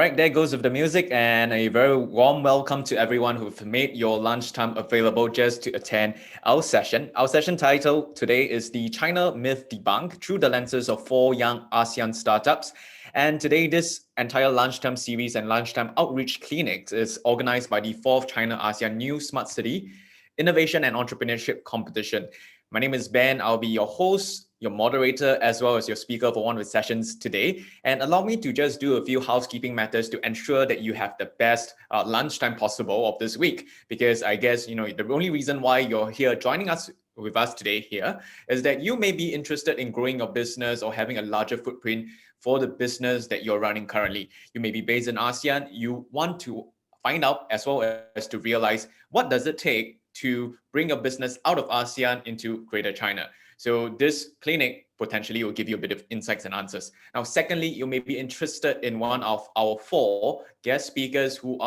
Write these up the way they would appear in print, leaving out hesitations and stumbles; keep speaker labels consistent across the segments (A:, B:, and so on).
A: Right, there goes with the music, and a very warm welcome to everyone who've made your lunchtime available just to attend our session. Our session title today is the China Myth Debunked through the lenses of four young ASEAN startups. And today, this entire lunchtime series and lunchtime outreach clinics is organized by the fourth China-ASEAN New Smart City Innovation and Entrepreneurship Competition. My name is Ben. I'll be your host, your moderator, as well as your speaker for one of the sessions today. And allow me to just do a few housekeeping matters to ensure that you have the best lunchtime possible of this week. Because I guess, the only reason why you're here joining us with us today here is that you may be interested in growing your business or having a larger footprint for the business that you're running currently. You may be based in ASEAN. You want to find out as well as to realize what does it take to bring your business out of ASEAN into Greater China. So this clinic potentially will give you a bit of insights and answers. Now, secondly, you may be interested in one of our four guest speakers who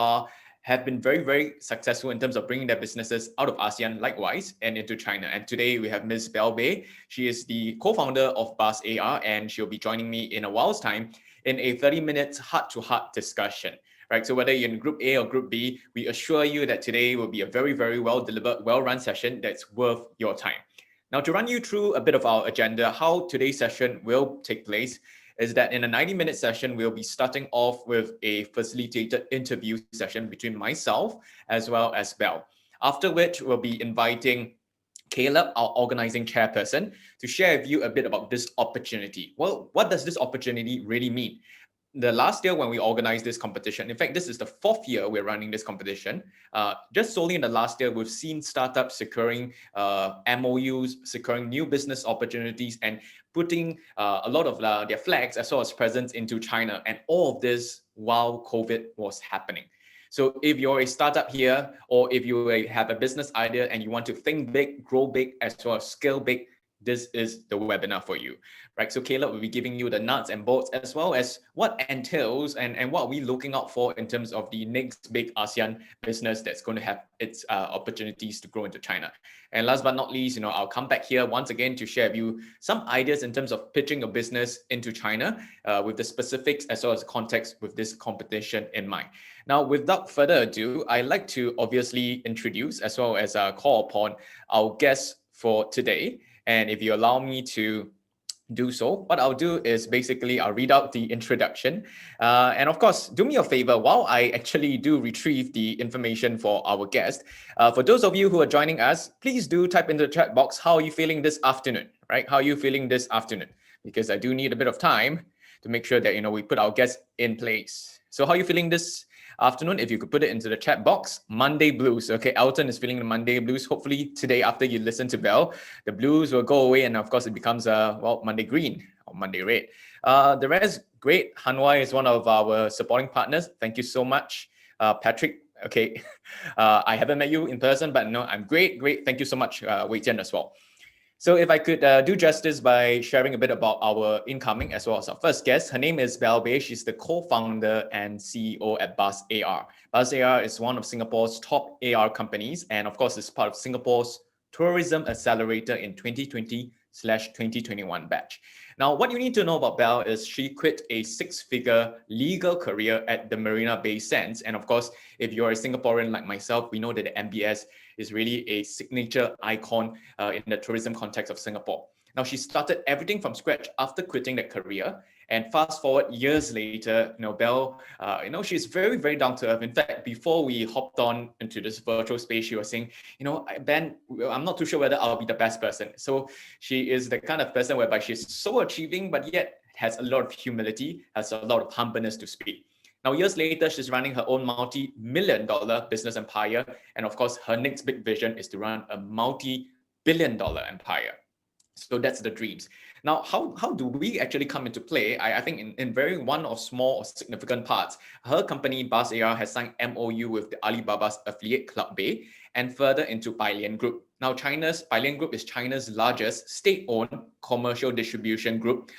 A: have been very, very successful in terms of bringing their businesses out of ASEAN likewise and into China. And today we have Ms. Belle Bay. She is the co-founder of Buzz AR, and she'll be joining me in a while's time in a 30-minute heart-to-heart discussion. Right, so whether you're in Group A or Group B, we assure you that today will be a very, very well-delivered, well-run session that's worth your time. Now, to run you through a bit of our agenda, how today's session will take place is that in a 90-minute session, we'll be starting off with a facilitated interview session between myself as well as Belle. After which, we'll be inviting Caleb, our organizing chairperson, to share with you a bit about this opportunity. Well, what does this opportunity really mean? The last year when we organized this competition, in fact, this is the fourth year we're running this competition. Just solely in the last year, we've seen startups securing MOUs, securing new business opportunities, and putting a lot of their flags as well as presence into China. And all of this while COVID was happening. So if you're a startup here, or if you have a business idea and you want to think big, grow big, as well as scale big, this is the webinar for you, right? So Caleb will be giving you the nuts and bolts as well as what entails and what are we looking out for in terms of the next big ASEAN business that's going to have its opportunities to grow into China. And last but not least, I'll come back here once again to share with you some ideas in terms of pitching your business into China with the specifics as well as context with this competition in mind. Now, without further ado, I'd like to obviously introduce as well as call upon our guests for today. And if you allow me to do so, what I'll do is basically I'll read out the introduction. And of course, do me a favor while I actually do retrieve the information for our guest. For those of you who are joining us, please do type into the chat box, how are you feeling this afternoon, right? How are you feeling this afternoon? Because I do need a bit of time to make sure that, we put our guests in place. So how are you feeling this afternoon? If you could put it into the chat box. Monday blues. Okay, Elton is feeling the Monday blues. Hopefully today, after you listen to Belle, the blues will go away, and of course it becomes Monday green or Monday red. The rest, great. Hanwai is one of our supporting partners. Thank you so much, Patrick. Okay, I haven't met you in person, but no, I'm great. Thank you so much, Wei Jian as well. So if I could do justice by sharing a bit about our incoming as well as our first guest, her name is Belle Bay. She's the co-founder and CEO at Buzz AR. Buzz AR is one of Singapore's top AR companies, and of course, is part of Singapore's Tourism Accelerator in 2020/2021 batch. Now, what you need to know about Belle is she quit a six-figure legal career at the Marina Bay Sands. And of course, if you're a Singaporean like myself, we know that the MBS is really a signature icon in the tourism context of Singapore. Now, she started everything from scratch after quitting that career. And fast forward years later, Belle, she's very, very down to earth. In fact, before we hopped on into this virtual space, she was saying, Ben, I'm not too sure whether I'll be the best person. So she is the kind of person whereby she's so achieving, but yet has a lot of humility, has a lot of humbleness to speak. Now, years later, she's running her own multi-million-dollar business empire. And of course, her next big vision is to run a multi-billion-dollar empire. So that's the dreams. Now, how do we actually come into play? I think in very one or small or significant parts, her company, Buzz AR, has signed MOU with the Alibaba's affiliate Club Bay and further into Bailian Group. Now, Bailian Group is China's largest state-owned commercial distribution group,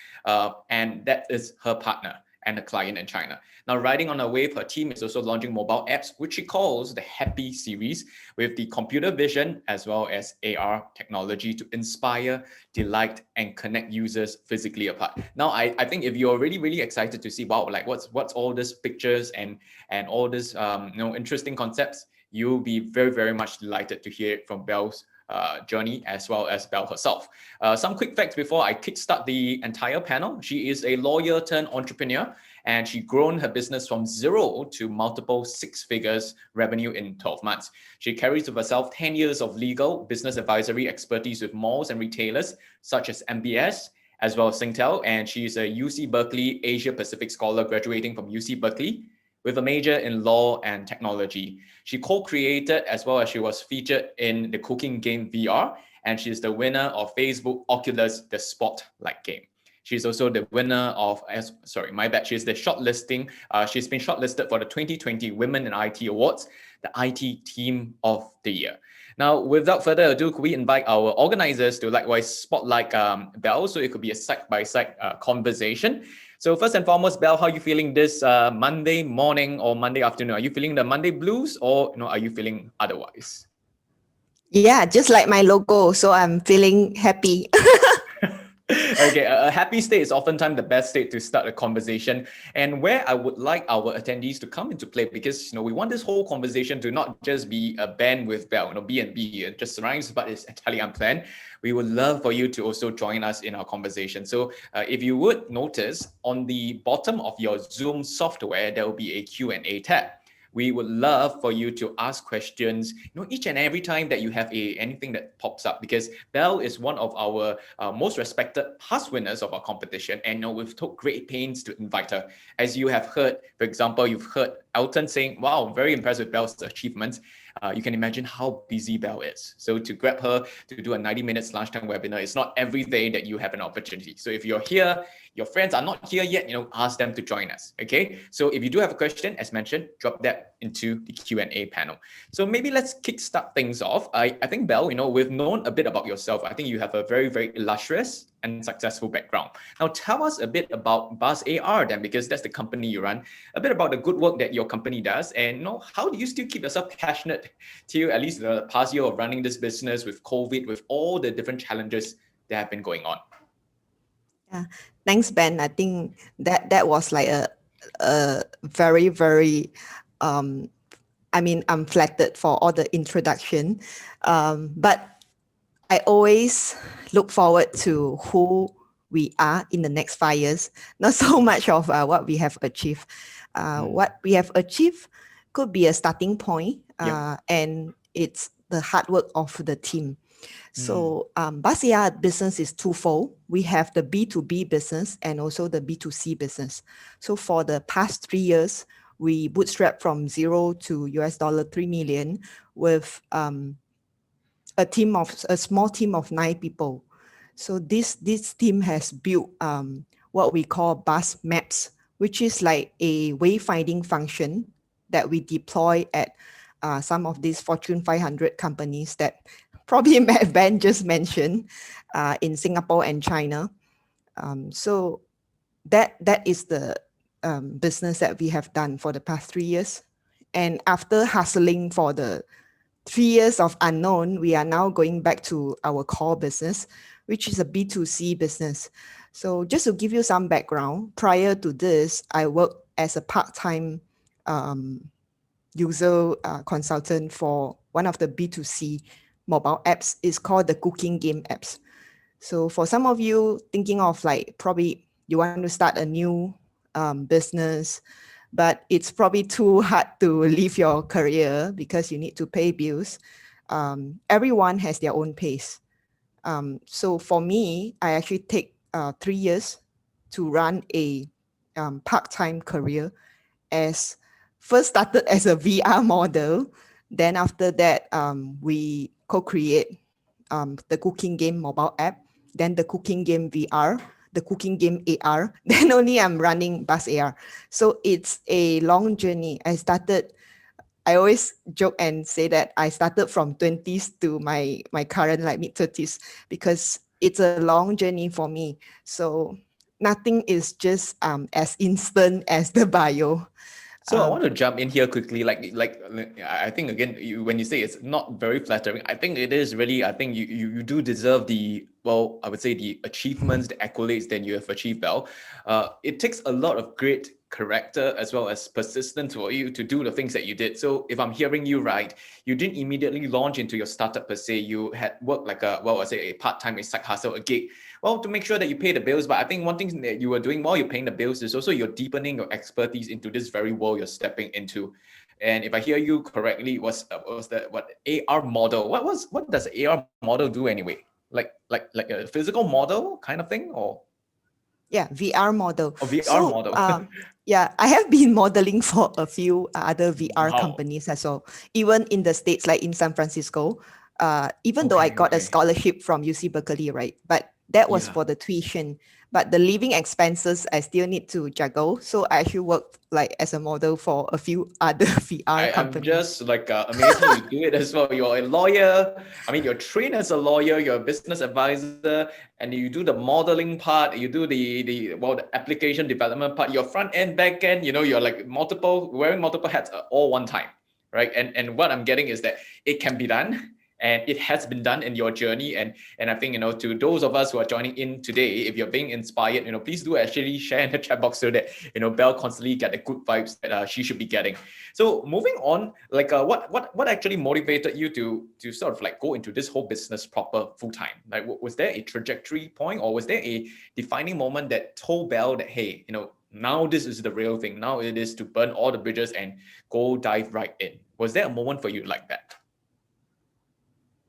A: and that is her partner. and a client in China. Now, riding on a wave, her team is also launching mobile apps, which she calls the Happy series, with the computer vision as well as AR technology to inspire, delight, and connect users physically apart. Now, I think if you're really, really excited to see, wow, like what's all these pictures and all this interesting concepts, you'll be very, very much delighted to hear it from Belle's journey as well as Belle herself. Some quick facts before I kickstart the entire panel. She is a lawyer turned entrepreneur, and she grown her business from zero to multiple six figures revenue in 12 months. She carries with herself 10 years of legal business advisory expertise with malls and retailers such as MBS, as well as Singtel, and she's a UC Berkeley Asia Pacific Scholar graduating from UC Berkeley with a major in law and technology. She co-created as well as she was featured in the cooking game VR, and she's the winner of Facebook Oculus The Spotlight game. She's also the winner of, she's the shortlisting. She's been shortlisted for the 2020 Women in IT Awards, the IT Team of the Year. Now, without further ado, could we invite our organizers to likewise spotlight Belle, so it could be a side-by-side conversation. So first and foremost, Belle, how are you feeling this Monday morning or Monday afternoon? Are you feeling the Monday blues, or are you feeling otherwise?
B: Yeah, just like my logo. So I'm feeling happy.
A: Okay, a happy state is oftentimes the best state to start a conversation, and where I would like our attendees to come into play, because we want this whole conversation to not just be a band with Belle, B&B, just rhymes, but it's entirely unplanned. We would love for you to also join us in our conversation. So if you would notice on the bottom of your Zoom software, there will be a Q&A tab. We would love for you to ask questions, each and every time that you have anything that pops up, because Belle is one of our most respected past winners of our competition, and we've took great pains to invite her. As you have heard, for example, you've heard Elton saying, wow, very impressed with Belle's achievements. You can imagine how busy Belle is. So to grab her to do a 90 minutes lunchtime webinar, it's not every day that you have an opportunity. So if you're here, your friends are not here yet, ask them to join us, okay? So if you do have a question, as mentioned, drop that into the Q&A panel. So maybe let's kickstart things off. I think, Belle, we've known a bit about yourself. I think you have a very, very illustrious and successful background. Now tell us a bit about Buzz AR then, because that's the company you run, a bit about the good work that your company does, and how do you still keep yourself passionate till at least the past year of running this business with COVID, with all the different challenges that have been going on?
B: Yeah, thanks, Ben. I think that was like a very, very, I'm flattered for all the introduction, but I always look forward to who we are in the next 5 years, not so much of what we have achieved. What we have achieved could be a starting point, and it's the hard work of the team. So Buzz AR business is twofold. We have the B2B business and also the B2C business. So for the past 3 years, we bootstrapped from zero to $3 million with a small team of 9 people. So this team has built what we call Buzz Maps, which is like a wayfinding function that we deploy at some of these Fortune 500 companies that probably Ben just mentioned in Singapore and China. So that is the business that we have done for the past 3 years. And after hustling for the 3 years of unknown, we are now going back to our core business, which is a B2C business. So just to give you some background, prior to this, I worked as a part-time user consultant for one of the B2C mobile apps. It's called the cooking game apps. So for some of you thinking of probably you want to start a new business, but it's probably too hard to leave your career because you need to pay bills. Everyone has their own pace. So for me, I actually take 3 years to run a part-time career, as first started as a VR model. Then after that, we co-create the cooking game mobile app, then the cooking game VR, the cooking game AR, then only I'm running Buzz AR. So it's a long journey. I always joke and say that I started from 20s to my current mid-30s, because it's a long journey for me. So nothing is just as instant as the bio.
A: So I want to jump in here quickly. I think again, when you say it's not very flattering, I think it is really. I think you do deserve the, well, I would say the achievements, the accolades that you have achieved. Well, it takes a lot of great character as well as persistence for you to do the things that you did. So if I'm hearing you right, you didn't immediately launch into your startup per se. You had worked like a, well, I say a part-time, a side hustle, a gig, well, to make sure that you pay the bills. But I think one thing that you were doing while you're paying the bills is also you're deepening your expertise into this very world you're stepping into. And if I hear you correctly, was that what AR model? What does AR model do anyway? Like a physical model kind of thing, or
B: Yeah, VR model.
A: a VR
B: So
A: model?
B: yeah, I have been modeling for a few other VR
A: Wow.
B: companies as well, even in the States, like in San Francisco. Even though I
A: Okay.
B: got a
A: Okay.
B: scholarship from UC Berkeley, right? But that was
A: Yeah.
B: for the tuition. But the living expenses, I still need to juggle. So I actually worked like as a model for a few other VR
A: I'm
B: companies.
A: just like amazed how you do it as well. You're a lawyer. I mean, you're trained as a lawyer. You're a business advisor, and you do the modeling part. You do the application development part. Your front end, back end. You're like wearing multiple hats all one time, right? And what I'm getting is that it can be done, and it has been done in your journey. And I think, to those of us who are joining in today, if you're being inspired, please do actually share in the chat box so that Belle constantly get the good vibes that she should be getting. So moving on, like what actually motivated you to sort of like go into this whole business proper full time? Like, was there a trajectory point, or was there a defining moment that told Belle that, hey, now this is the real thing. Now it is to burn all the bridges and go dive right in. Was there a moment for you like that?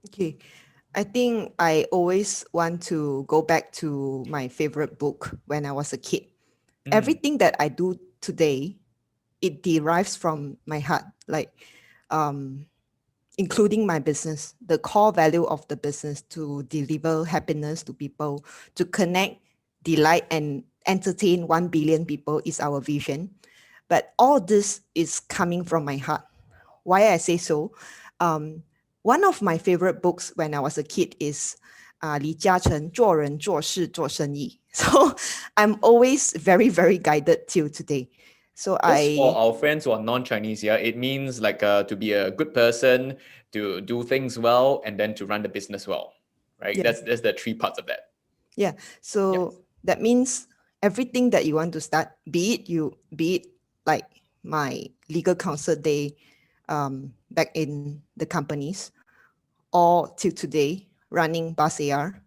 B: Okay. I think I always want to go back to my favorite book when I was a kid.
A: Mm,
B: Everything that I do today, it derives from my heart, like um, including my business, the core value of the business to deliver happiness to people, to connect, delight, and entertain 1 billion people is our vision. But all this is coming from my heart. Why I say so? Um, one of my favorite books when I was a kid is Li Jiachen 做人做事做生意. So I'm always very, very guided till today. So
A: just for
B: I,
A: our friends who are non-Chinese, yeah, it means like to be a good person, to do things well, and then to run the business well, right?
B: yeah,
A: That's the three parts of that.
B: yeah.
A: Yep.
B: So that means everything that you want to start, be it like my legal counsel day back in the companies, or till today running Bus AR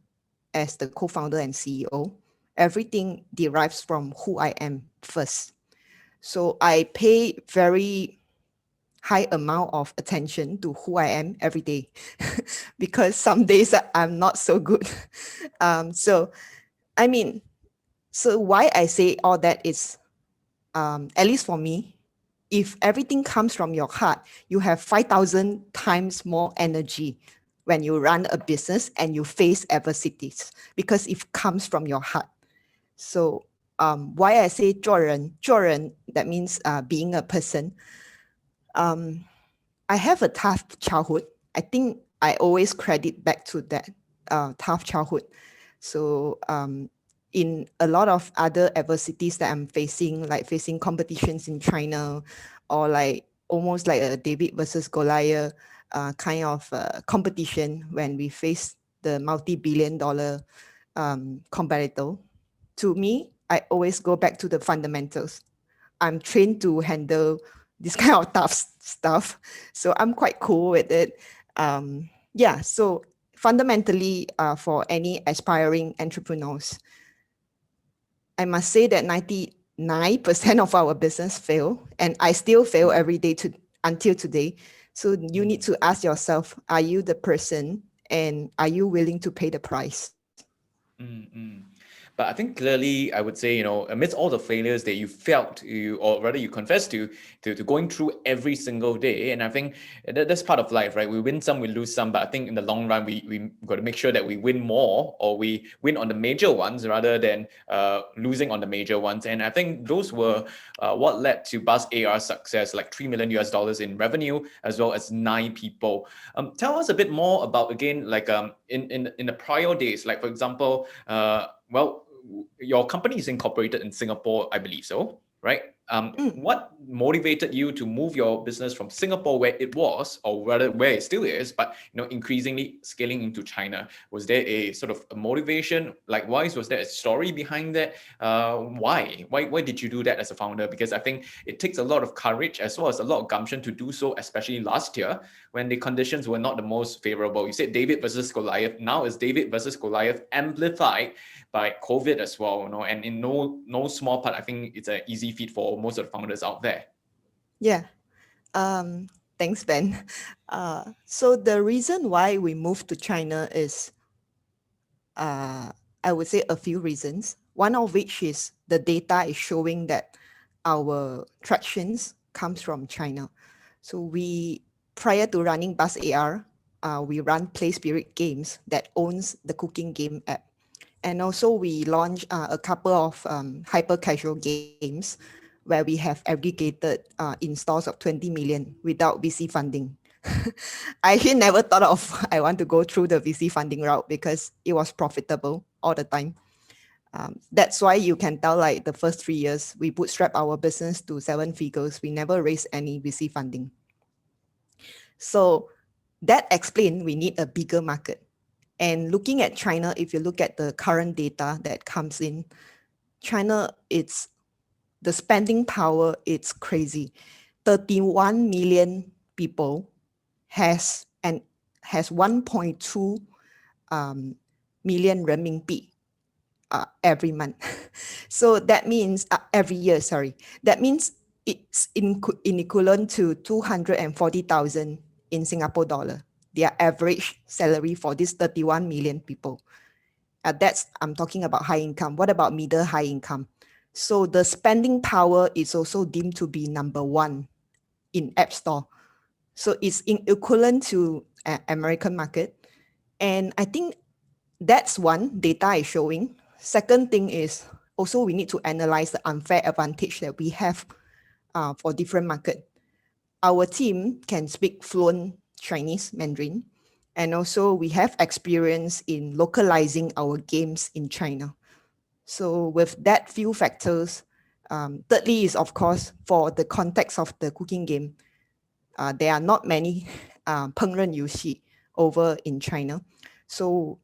B: as the co-founder and CEO, everything derives from who I am first. So I pay very high amount of attention to who I am every day because some days I'm not so good. So I mean, so why I say all that is, at least for me, if everything comes from your heart, you have 5,000 times more energy when you run a business and you face adversities because it comes from your heart. So why I say 做人, that means being a person. I have a tough childhood. I think I always credit back to that tough childhood. So in a lot of other adversities that I'm facing, like facing competitions in China, or like almost like a David versus Goliath kind of competition when we face the multi-billion dollar competitor. To me, I always go back to the fundamentals. I'm trained to handle this kind of tough stuff. So I'm quite cool with it. Yeah, so fundamentally, for any aspiring entrepreneurs, I must say that 99% of our business fail, and I still fail every day until today. So you need
A: Mm.
B: to ask yourself, are you the person and are you willing to pay the price?
A: Mm. But I think clearly, I would say, amidst all the failures that you felt, or rather you confessed to going through every single day, and I think that's part of life, right? We win some, we lose some, but I think in the long run, we got to make sure that we win more, or we win on the major ones rather than losing on the major ones. And I think those were what led to Buzz AR's success, like $3 million US in revenue, as well as 9 people. Tell us a bit more about, again, like in the prior days, like for example, well, your company is incorporated in Singapore, I believe so, right? What motivated you to move your business from Singapore, where it was, or rather where it still is, but increasingly scaling into China? Was there a sort of a motivation? Likewise, was there a story behind that? Why? Why did you do that as a founder? Because I think it takes a lot of courage as well as a lot of gumption to do so, especially last year when the conditions were not the most favorable. You said David versus Goliath. Now it's David versus Goliath amplified by COVID as well, and in no small part, I think it's an easy feat for most of the founders out there.
B: Yeah. Thanks, Ben. So the reason why we moved to China is, I would say, a few reasons. One of which is the data is showing that our tractions comes from China. So prior to running Buzz AR, we run Play Spirit Games that owns the cooking game app. And also we launched a couple of hyper casual games where we have aggregated installs of 20 million without VC funding. I actually never thought of I want to go through the VC funding route because it was profitable all the time. That's why you can tell like the first 3 years, we bootstrap our business to 7 figures. We never raised any VC funding. So that explains we need a bigger market. And looking at China, if you look at the current data that comes in, China, it's the spending power, it's crazy. 31 million people has 1.2 million renminbi every month. So that means every year, sorry. That means it's in equivalent to 240,000 in Singapore dollar. Their average salary for these 31 million people. I'm talking about high income. What about middle high income? So the spending power is also deemed to be number 1 in App Store. So it's equivalent to American market. And I think that's one, data is showing. Second thing is also we need to analyze the unfair advantage that we have for different market. Our team can speak fluent Chinese, Mandarin, and also we have experience in localizing our games in China. So with that few factors, thirdly is of course for the context of the cooking game, there are not many 烹饪游戏 over in China. So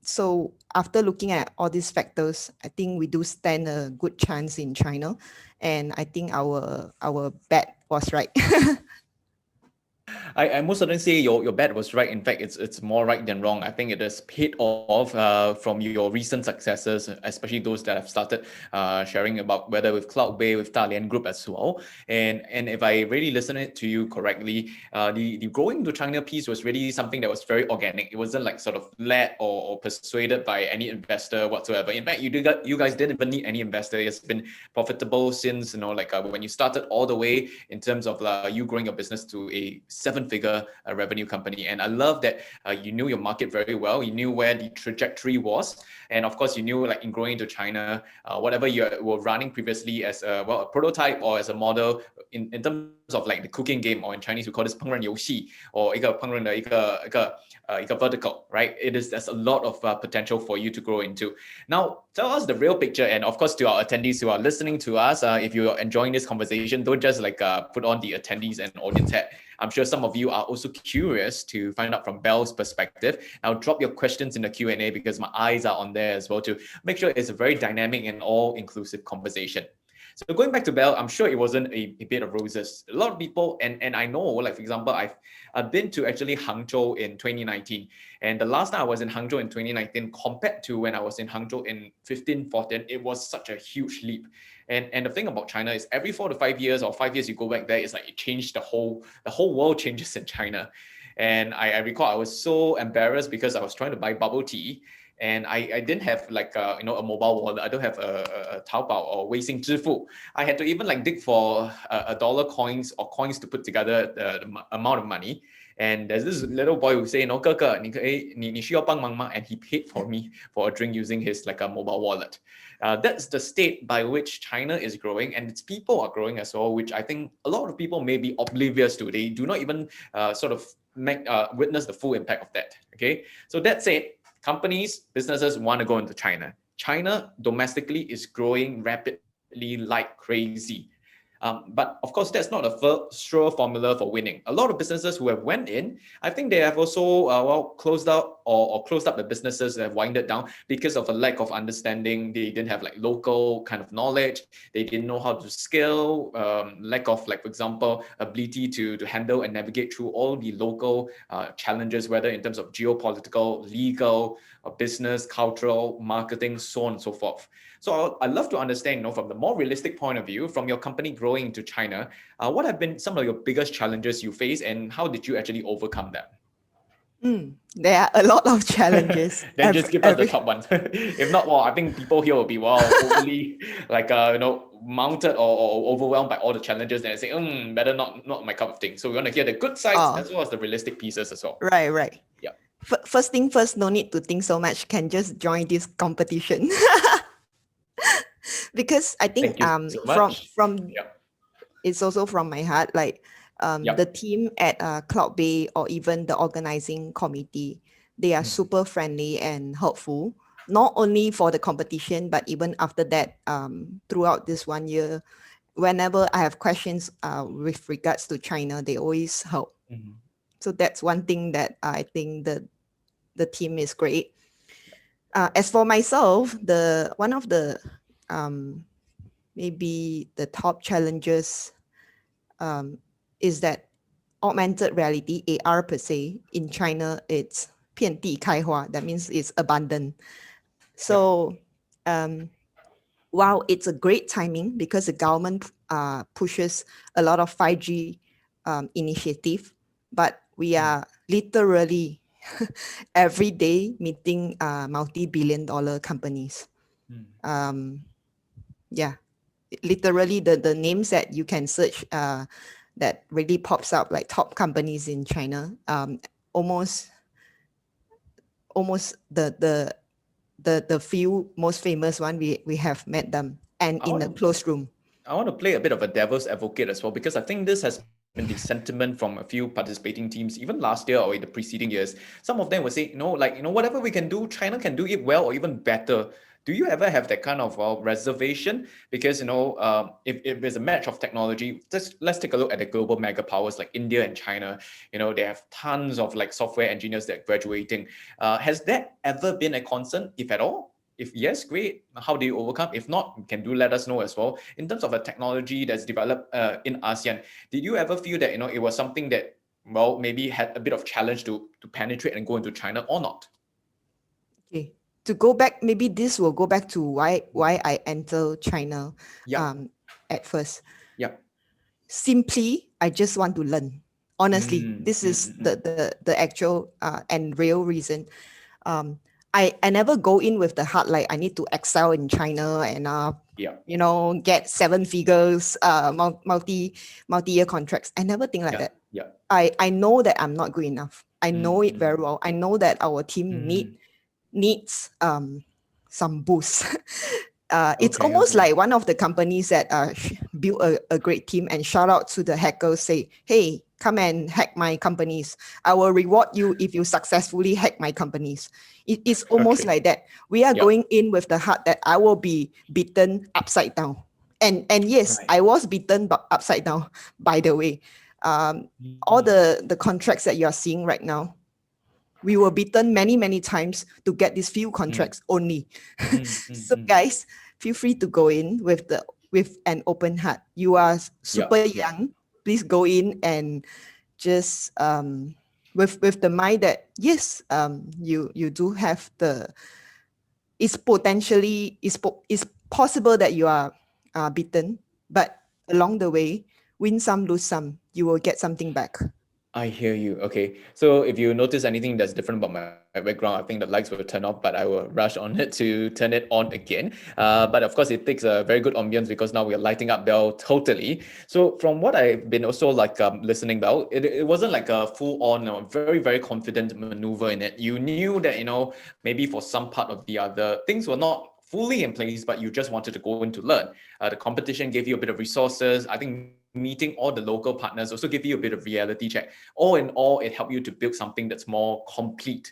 B: so after looking at all these factors, I think we do stand a good chance in China, and I think our bet was right.
A: I most certainly say your bet was right. In fact, it's more right than wrong. I think it has paid off from your recent successes, especially those that have started sharing about whether with Cloudbay, with Dalian Group as well. And if I really listened to you correctly, the growing to China piece was really something that was very organic. It wasn't like sort of led or persuaded by any investor whatsoever. In fact, you guys didn't even need any investor. It's been profitable since when you started all the way in terms of you growing your business to a 7-figure revenue company. And I love that you knew your market very well. You knew where the trajectory was. And of course, you knew in growing into China, whatever you were running previously as a prototype or as a model in terms of like the cooking game, or in Chinese we call this 烹饪游戏 or 一个 vertical, right? There's a lot of potential for you to grow into. Now, tell us the real picture, and of course to our attendees who are listening to us, if you're enjoying this conversation, don't just put on the attendees and audience hat. I'm sure some of you are also curious to find out from Belle's perspective. Now drop your questions in the Q&A because my eyes are on there as well to make sure it's a very dynamic and all-inclusive conversation. So going back to Belle, I'm sure it wasn't a bed of roses. A lot of people, and I know, for example, I've been to actually Hangzhou in 2019. And the last time I was in Hangzhou in 2019, compared to when I was in Hangzhou in 15, 14, it was such a huge leap. And the thing about China is every 4 to 5 years or 5 years you go back there, it's like it changed the whole world changes in China. And I recall I was so embarrassed because I was trying to buy bubble tea. And I didn't have a mobile wallet. I don't have a Taobao or Weixin Zhifu. I had to even dig for a dollar coins or coins to put together the amount of money. And there's this little boy who say, "No, 哥哥，你需要帮忙吗?" And he paid for me for a drink using his a mobile wallet. That's the state by which China is growing, and its people are growing as well, which I think a lot of people may be oblivious to. They do not even witness the full impact of that. Okay, so that said, companies, businesses want to go into China. China domestically is growing rapidly like crazy. But of course, that's not a sure formula for winning. A lot of businesses who have went in, I think they have also closed out or closed up the businesses that have winded down because of a lack of understanding. They didn't have like local kind of knowledge. They didn't know how to scale. Lack of, like, for example, ability to handle and navigate through all the local challenges, whether in terms of geopolitical, legal, business, cultural, marketing, so on and so forth. So I'd love to understand, from the more realistic point of view, from your company growing into China, what have been some of your biggest challenges you face, and how did you actually overcome them?
B: There are a lot of challenges.
A: Then just give us the top ones. If not, well, I think people here will be overly like mounted or overwhelmed by all the challenges, and say, better not my cup of tea. So we want to hear the good sides as well as the realistic pieces as well.
B: Right.
A: Yeah.
B: First thing first, no need to think so much. Can just join this competition. Because I think from it's also from my heart, like the team at Cloud Bay or even the organizing committee, they are super friendly and helpful, not only for the competition, but even after that, throughout this 1 year, whenever I have questions with regards to China, they always help. So that's one thing that I think the team is great. As for myself, one of the maybe the top challenges is that augmented reality, AR per se, in China, it's 遍地开花. That means it's abundant. So while it's a great timing because the government pushes a lot of 5G initiative, but we are literally every day meeting multi-billion-dollar companies. Literally the names that you can search that really pops up, like top companies in China, almost the few most famous one, we have met them, and in a closed room.
A: I want to play a bit of a devil's advocate as well, because I think this has been the sentiment from a few participating teams, even last year or in the preceding years. Some of them will say, whatever we can do, China can do it well or even better. Do you ever have that kind of reservation? Because, if there's a match of technology, let's take a look at the global mega powers like India and China. They have tons of like software engineers that are graduating. Has that ever been a concern, if at all? If yes, great. How do you overcome? If not, can do let us know as well. In terms of a technology that's developed in ASEAN, did you ever feel that it was something that maybe had a bit of challenge to penetrate and go into China or not?
B: Okay, to go back, maybe this will go back to why I enter China at first. Simply, I just want to learn. Honestly, this is the actual and real reason. I never go in with the heart like I need to excel in China and get 7 figures, multi-year contracts. I never think like that. I know that I'm not good enough. I know it very well. I know that our team needs some boost. It's almost like one of the companies that built a great team, and shout out to the hackers, say, hey, come and hack my companies. I will reward you if you successfully hack my companies. It's almost like that. We are going in with the heart that I will be beaten upside down. And yes, I was beaten upside down, by the way. All the contracts that you are seeing right now, we were beaten many, many times to get these few contracts only. So guys, feel free to go in with an open heart. You are super young. Please go in and just with the mind that yes, you do have it's possible that you are beaten, but along the way, win some, lose some, you will get something back.
A: I hear you. Okay. So if you notice anything that's different about my background, I think the lights will turn off, but I will rush on it to turn it on again. But of course, it takes a very good ambience because now we're lighting up Bell totally. So from what I've been also listening Bell, it wasn't like a full on, very, very confident maneuver in it. You knew that, maybe for some part of the other, things were not fully in place, but you just wanted to go in to learn. The competition gave you a bit of resources. I think meeting all the local partners also give you a bit of reality check. All in all, it helped you to build something that's more complete.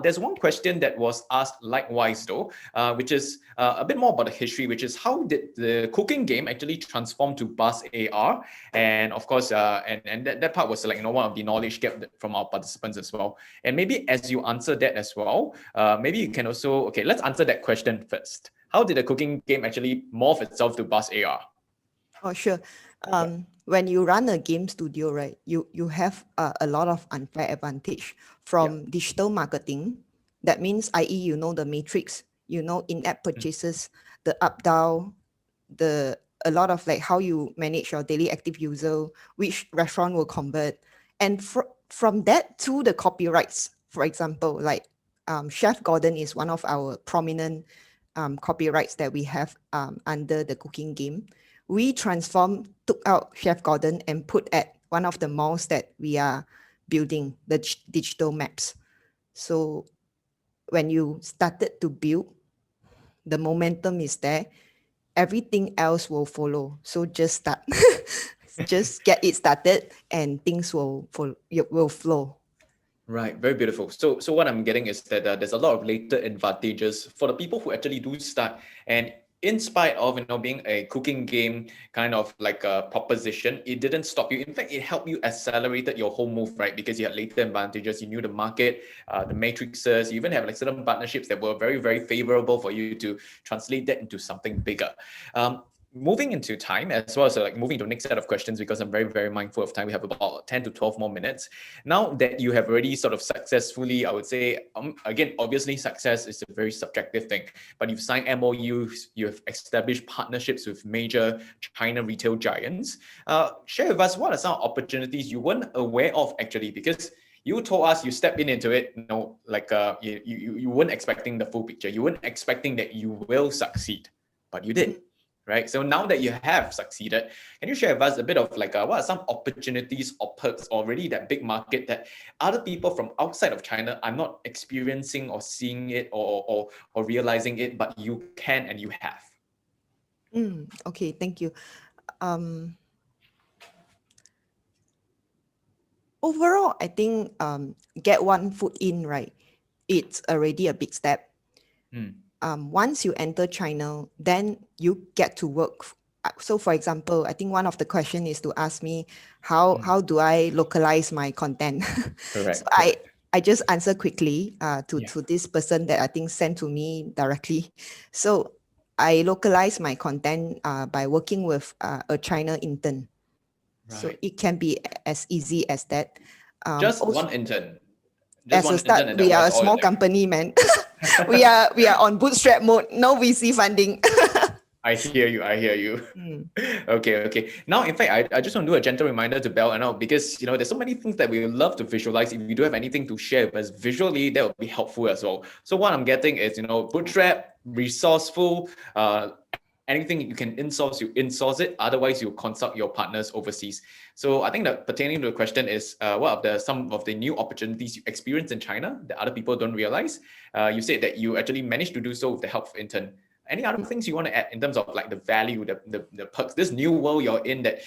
A: There's one question that was asked likewise though, which is a bit more about the history, which is how did the cooking game actually transform to Buzz AR? And of course, and that part was like, one of the knowledge gap from our participants as well. And maybe as you answer that as well, maybe you can also, okay, let's answer that question first. How did the cooking game actually morph itself to Buzz AR?
B: Oh, sure. When you run a game studio, right, you have a lot of unfair advantage from digital marketing. That means, i.e., the matrix, in-app purchases, the up down, a lot of like how you manage your daily active user, which restaurant will convert, and from that to the copyrights. For example, like Chef Gordon is one of our prominent copyrights that we have under the cooking game. We took out Chef Gordon and put at one of the malls that we are building, the digital maps. So when you started to build, the momentum is there, everything else will follow. So just start, just get it started and things will flow.
A: Right, very beautiful. So what I'm getting is that there's a lot of later advantages for the people who actually do start. And in spite of being a cooking game kind of like a proposition, it didn't stop you. In fact, it helped you accelerated your whole move, right? Because you had later advantages, you knew the market, the matrices, you even have like certain partnerships that were very, very favorable for you to translate that into something bigger. Moving into time, as well as like moving to the next set of questions, because I'm very, very mindful of time. We have about 10 to 12 more minutes. Now that you have already sort of successfully, I would say, again, obviously success is a very subjective thing, but you've signed MOUs, you have established partnerships with major China retail giants. Share with us, what are some opportunities you weren't aware of actually? Because you told us you stepped into it, you weren't expecting the full picture. You weren't expecting that you will succeed, but you did. Right. So now that you have succeeded, can you share with us a bit of like what are some opportunities or perks or really that big market that other people from outside of China are not experiencing or seeing it or realizing it, but you can and you have?
B: Okay, thank you. Overall, I think get one foot in, right? It's already a big step. Once you enter China, then you get to work. So for example, I think one of the question is to ask me, how do I localize my content?
A: Correct.
B: So I just answer quickly to this person that I think sent to me directly. So I localize my content by working with a China intern.
A: Right.
B: So it can be as easy as that.
A: Just one intern.
B: As a start, we are a small company, man. we are on bootstrap mode, no VC funding.
A: I hear you. Okay. Now, in fact, I just want to do a gentle reminder to Belle and all, because there's so many things that we would love to visualize. If you do have anything to share with us visually, that would be helpful as well. So what I'm getting is, bootstrap, resourceful, anything you can insource, you insource it. Otherwise, you consult your partners overseas. So I think that pertaining to the question is, what are some of the new opportunities you experience in China that other people don't realize? You said that you actually managed to do so with the help of intern. Any other things you want to add in terms of like the value, the perks, this new world you're in that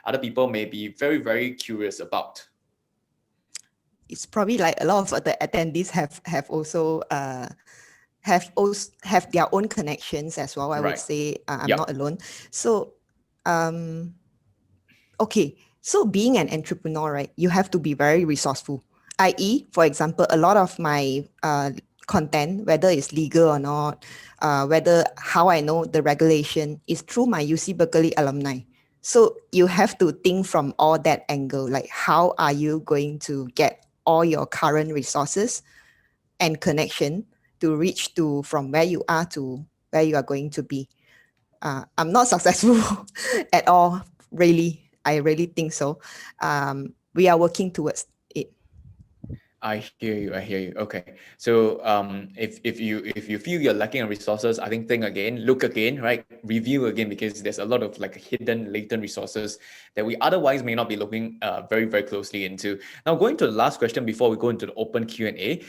A: other people may be very, very curious about?
B: It's probably like a lot of the attendees have also have their own connections as well. I would say I'm not alone. So, okay. So being an entrepreneur, right, you have to be very resourceful. I.e., for example, a lot of my content, whether it's legal or not, whether how I know the regulation is through my UC Berkeley alumni. So you have to think from all that angle, like how are you going to get all your current resources and connection to reach to from where you are to where you are going to be. I'm not successful at all, really. I really think so. We are working towards it.
A: I hear you. Okay. So if you feel you're lacking on resources, I think again, look again, right? Review again, because there's a lot of like hidden, latent resources that we otherwise may not be looking very, very closely into. Now, going to the last question before we go into the open Q&A,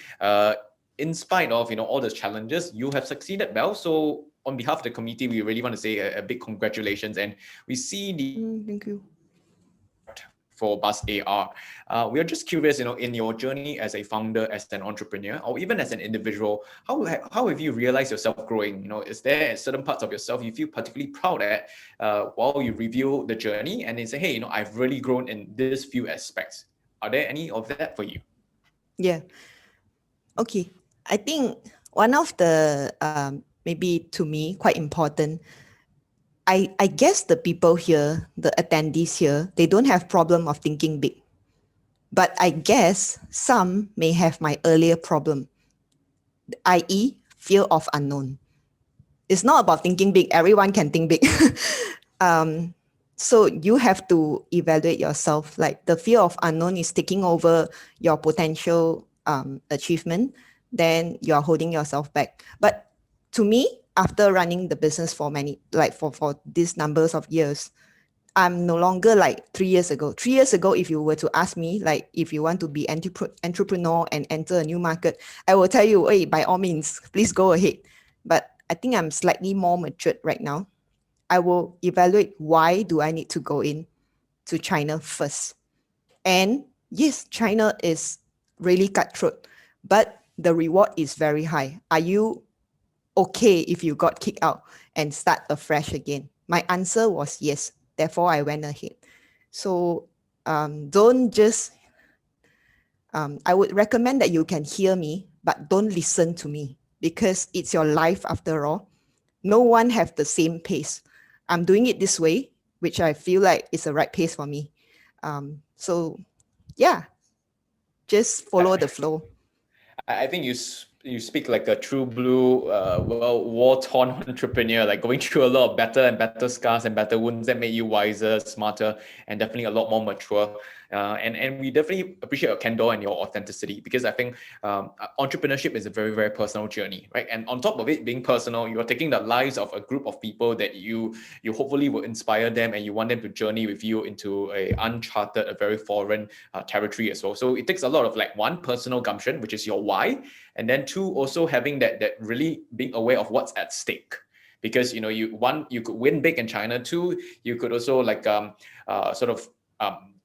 A: in spite of all the challenges, you have succeeded well. So on behalf of the committee, we really want to say a big congratulations, and we see the
B: thank you.
A: for Buzz AR. We are just curious, in your journey as a founder, as an entrepreneur, or even as an individual, how have you realized yourself growing? Is there certain parts of yourself you feel particularly proud at while you review the journey and then say, hey, I've really grown in this few aspects? Are there any of that for you?
B: Yeah. Okay. I think one of the maybe to me quite important. I guess the people here, the attendees here, they don't have problem of thinking big. But I guess some may have my earlier problem, i.e., fear of unknown. It's not about thinking big. Everyone can think big. So you have to evaluate yourself. Like the fear of unknown is taking over your potential achievement, then you're holding yourself back. But to me, after running the business for for these numbers of years, I'm no longer like 3 years ago. 3 years ago, if you were to ask me, like if you want to be entrepreneur and enter a new market, I will tell you, hey, by all means, please go ahead. But I think I'm slightly more matured right now. I will evaluate why do I need to go in to China first. And yes, China is really cutthroat, but the reward is very high. Are you okay if you got kicked out and start afresh again? My answer was yes. Therefore, I went ahead. So don't just, I would recommend that you can hear me, but don't listen to me because it's your life after all. No one have the same pace. I'm doing it this way, which I feel like is the right pace for me. So yeah, just follow the flow.
A: I think you speak like a true blue, war-torn entrepreneur, like going through a lot of better and better scars and better wounds that made you wiser, smarter, and definitely a lot more mature. And we definitely appreciate your candor and your authenticity because I think entrepreneurship is a very, very personal journey, right? And on top of it being personal, you are taking the lives of a group of people that you hopefully will inspire them and you want them to journey with you into a uncharted, a very foreign territory as well. So it takes a lot of like one, personal gumption, which is your why, and then two, also having that really being aware of what's at stake. Because you could win big in China. Two, you could also like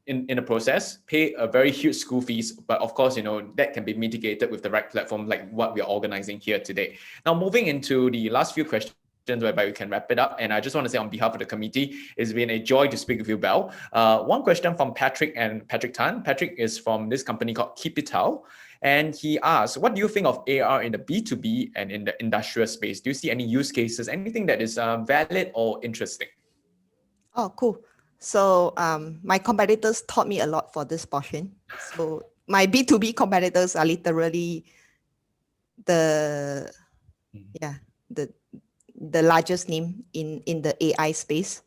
A: in the process pay a very huge school fees, but of course that can be mitigated with the right platform like what we're organizing here today. Now moving into the last few questions whereby we can wrap it up. And I just want to say on behalf of the committee, it's been a joy to speak with you, Belle. One question from Patrick Tan. Patrick is from this company called Keepital. And he asks, what do you think of AR in the B2B and in the industrial space? Do you see any use cases, anything that is valid or interesting?
B: Oh, cool. So my competitors taught me a lot for this portion. So my B2B competitors are literally the largest name in the AI space,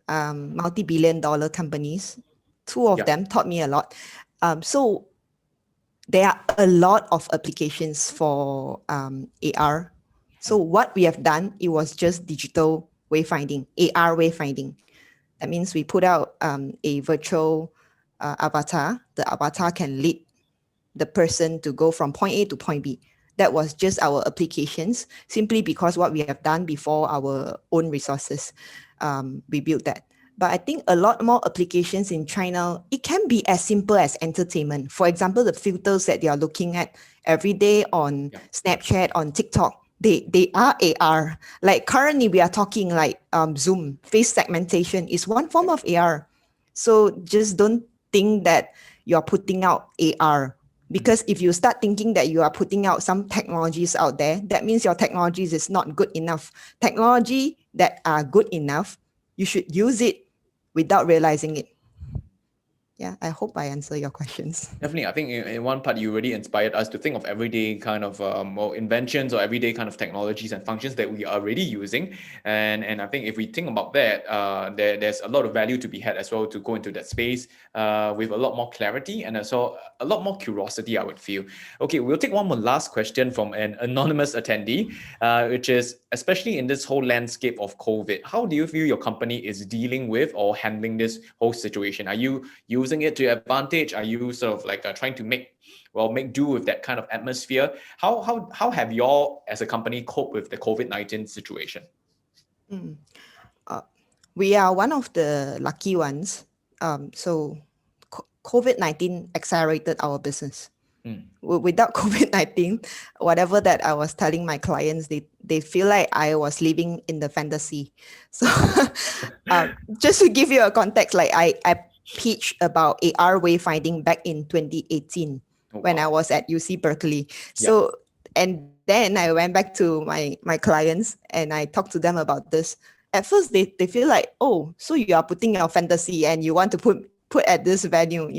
B: multi-billion-dollar companies. Two of them taught me a lot. So there are a lot of applications for AR. So what we have done, it was just digital wayfinding, AR wayfinding. That means we put out a virtual avatar. The avatar can lead the person to go from point A to point B. That was just our applications, simply because what we have done before our own resources, we built that. But I think a lot more applications in China, it can be as simple as entertainment. For example, the filters that they are looking at every day on Snapchat, on TikTok, they are AR. Like currently we are talking like Zoom, face segmentation is one form of AR. So just don't think that you're putting out AR. Because if you start thinking that you are putting out some technologies out there, that means your technologies is not good enough. Technology that are good enough, you should use it without realizing it. Yeah, I hope I answer your questions.
A: Definitely. I think in one part, you really inspired us to think of everyday kind of inventions or everyday kind of technologies and functions that we are already using. And I think if we think about that, there's a lot of value to be had as well to go into that space with a lot more clarity and also a lot more curiosity, I would feel. Okay, we'll take one more last question from an anonymous attendee, which is, especially in this whole landscape of COVID, how do you feel your company is dealing with or handling this whole situation? Are you using it to your advantage? Are you sort of like trying to make do with that kind of atmosphere? How have you all as a company coped with the COVID-19 situation?
B: We are one of the lucky ones. So COVID-19 accelerated our business.
A: Mm.
B: Without COVID-19, whatever that I was telling my clients, they feel like I was living in the fantasy. So just to give you a context, like I pitched about AR wayfinding back in 2018 when I was at UC Berkeley. So, and then I went back to my clients and I talked to them about this. At first, they feel like, oh, so you are putting your fantasy and you want to put at this venue,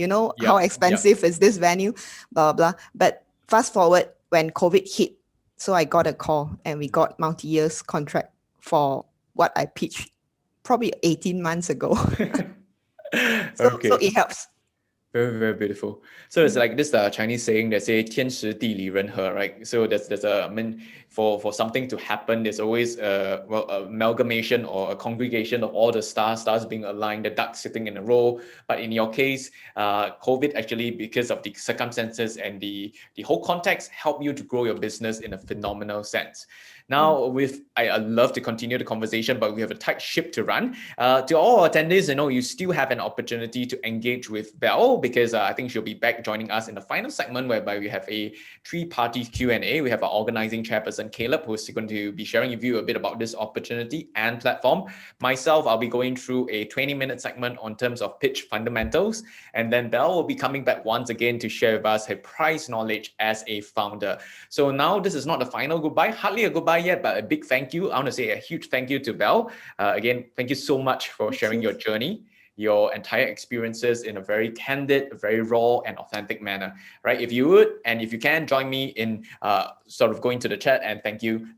B: how expensive is this venue, blah, blah, blah. But fast forward when COVID hit, so I got a call and we got multi-years contract for what I pitched probably 18 months ago. So it helps.
A: Very, very beautiful. So it's like this Chinese saying that say 天时地利人和, right? So there's a, I mean, for something to happen, there's always a amalgamation or a congregation of all the stars being aligned, the ducks sitting in a row. But in your case, COVID actually, because of the circumstances and the whole context, helped you to grow your business in a phenomenal sense. Now, I love to continue the conversation, but we have a tight ship to run. To all attendees, you still have an opportunity to engage with Belle, because I think she'll be back joining us in the final segment, whereby we have a three-party Q&A. We have our organizing chairperson, Caleb, who's going to be sharing with you a bit about this opportunity and platform. Myself, I'll be going through a 20-minute segment on terms of pitch fundamentals, and then Belle will be coming back once again to share with us her price knowledge as a founder. So now this is not the final goodbye, hardly a goodbye yet, but a big thank you. I want to say a huge thank you to Belle. Again, thank you so much for sharing your journey, your entire experiences in a very candid, very raw and authentic manner, right? If you would, and if you can, join me in sort of going to the chat and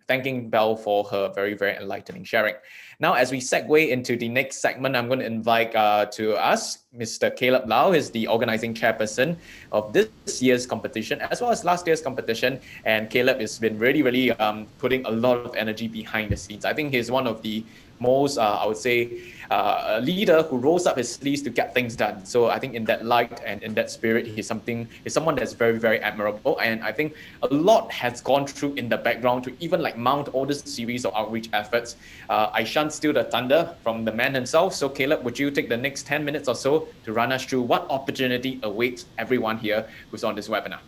A: thanking Belle for her very, very enlightening sharing. Now, as we segue into the next segment, I'm going to invite to us, Mr. Caleb Lau is the organizing chairperson of this year's competition, as well as last year's competition. And Caleb has been really, really putting a lot of energy behind the scenes. I think he's one of the most, I would say, a leader who rolls up his sleeves to get things done. So I think in that light and in that spirit, he's someone that's very, very admirable. And I think a lot has gone through in the background to even like mount all this series of outreach efforts. I shan't steal the thunder from the man himself. So Caleb, would you take the next 10 minutes or so to run us through what opportunity awaits everyone here who's on this webinar?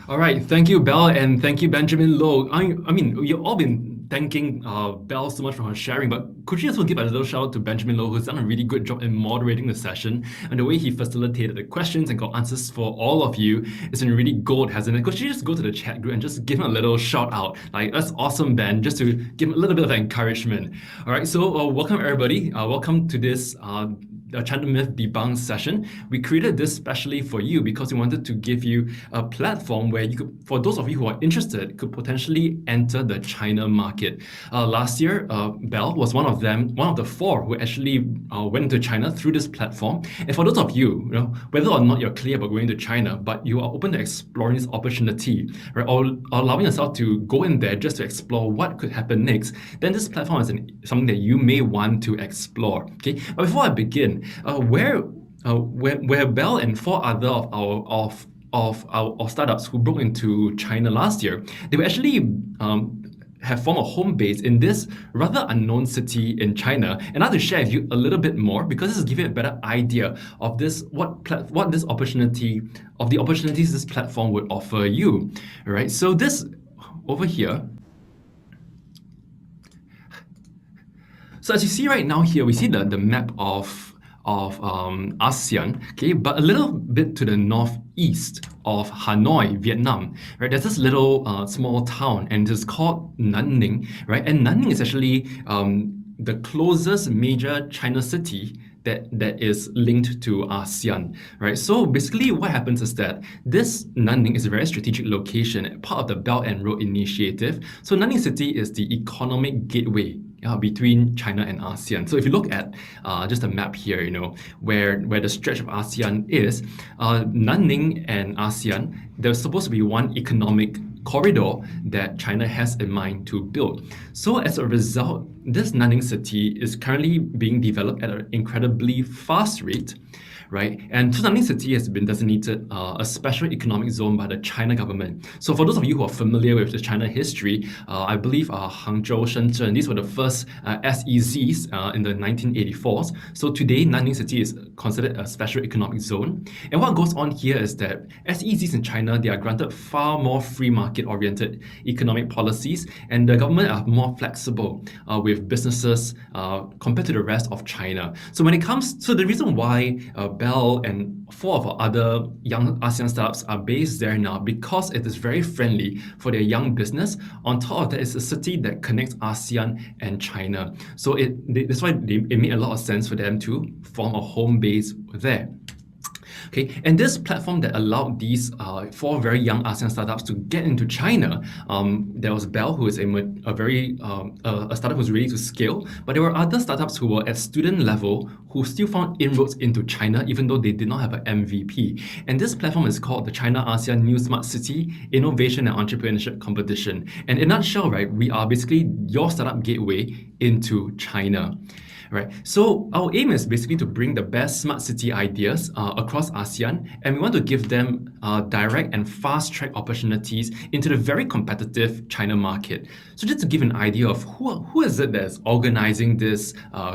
C: All right, thank you, Belle, and thank you, Benjamin Low. I mean, you've all been thanking Belle so much for her sharing, but could you also give a little shout out to Benjamin Low, who's done a really good job in moderating the session, and the way he facilitated the questions and got answers for all of you is in really gold, hasn't it? Could you just go to the chat group and just give him a little shout out? Like, that's awesome, Ben, just to give him a little bit of encouragement. All right, so welcome everybody. Welcome to this China Myth Debunked session. We created this specially for you because we wanted to give you a platform where you could, for those of you who are interested, could potentially enter the China market. Last year, Belle was one of the 4 who actually went to China through this platform. And for those of you, whether or not you're clear about going to China, but you are open to exploring this opportunity, right, or allowing yourself to go in there just to explore what could happen next, then this platform is something that you may want to explore. Okay, but before I begin, where Belle and 4 other of our startups who broke into China last year, they were actually have formed a home base in this rather unknown city in China. And I'd like to share with you a little bit more, because this is giving you a better idea of the opportunities this platform would offer you. All right, so this over here. So as you see right now here, we see the map of ASEAN, okay, but a little bit to the northeast of Hanoi, Vietnam, right? There's this little small town, and it's called Nanning, right? And Nanning is actually the closest major China city that is linked to ASEAN, right? So basically what happens is that this Nanning is a very strategic location, part of the Belt and Road Initiative. So Nanning City is the economic gateway between China and ASEAN. So if you look at just a map here, where the stretch of ASEAN is, Nanning and ASEAN, there's supposed to be one economic corridor that China has in mind to build. So as a result, this Nanning city is currently being developed at an incredibly fast rate. right? And Nanning City has been designated a special economic zone by the China government. So for those of you who are familiar with the China history, I believe Hangzhou, Shenzhen, these were the first SEZs in the 1984s. So today, Nanning City is considered a special economic zone. And what goes on here is that SEZs in China, they are granted far more free market-oriented economic policies, and the government are more flexible with businesses compared to the rest of China. So when it comes to the reason why Bell and 4 of our other young ASEAN startups are based there now, because it is very friendly for their young business. On top of that, it's a city that connects ASEAN and China. So that's why it made a lot of sense for them to form a home base there. Okay, and this platform that allowed these 4 very young ASEAN startups to get into China, there was Bell, who is a startup who's ready to scale, but there were other startups who were at student level who still found inroads into China, even though they did not have an MVP. And this platform is called the China-ASEAN New Smart City Innovation and Entrepreneurship Competition. And in a nutshell, right, we are basically your startup gateway into China. Right. So our aim is basically to bring the best smart city ideas across ASEAN, and we want to give them direct and fast-track opportunities into the very competitive China market. So just to give an idea of who is it that's organizing this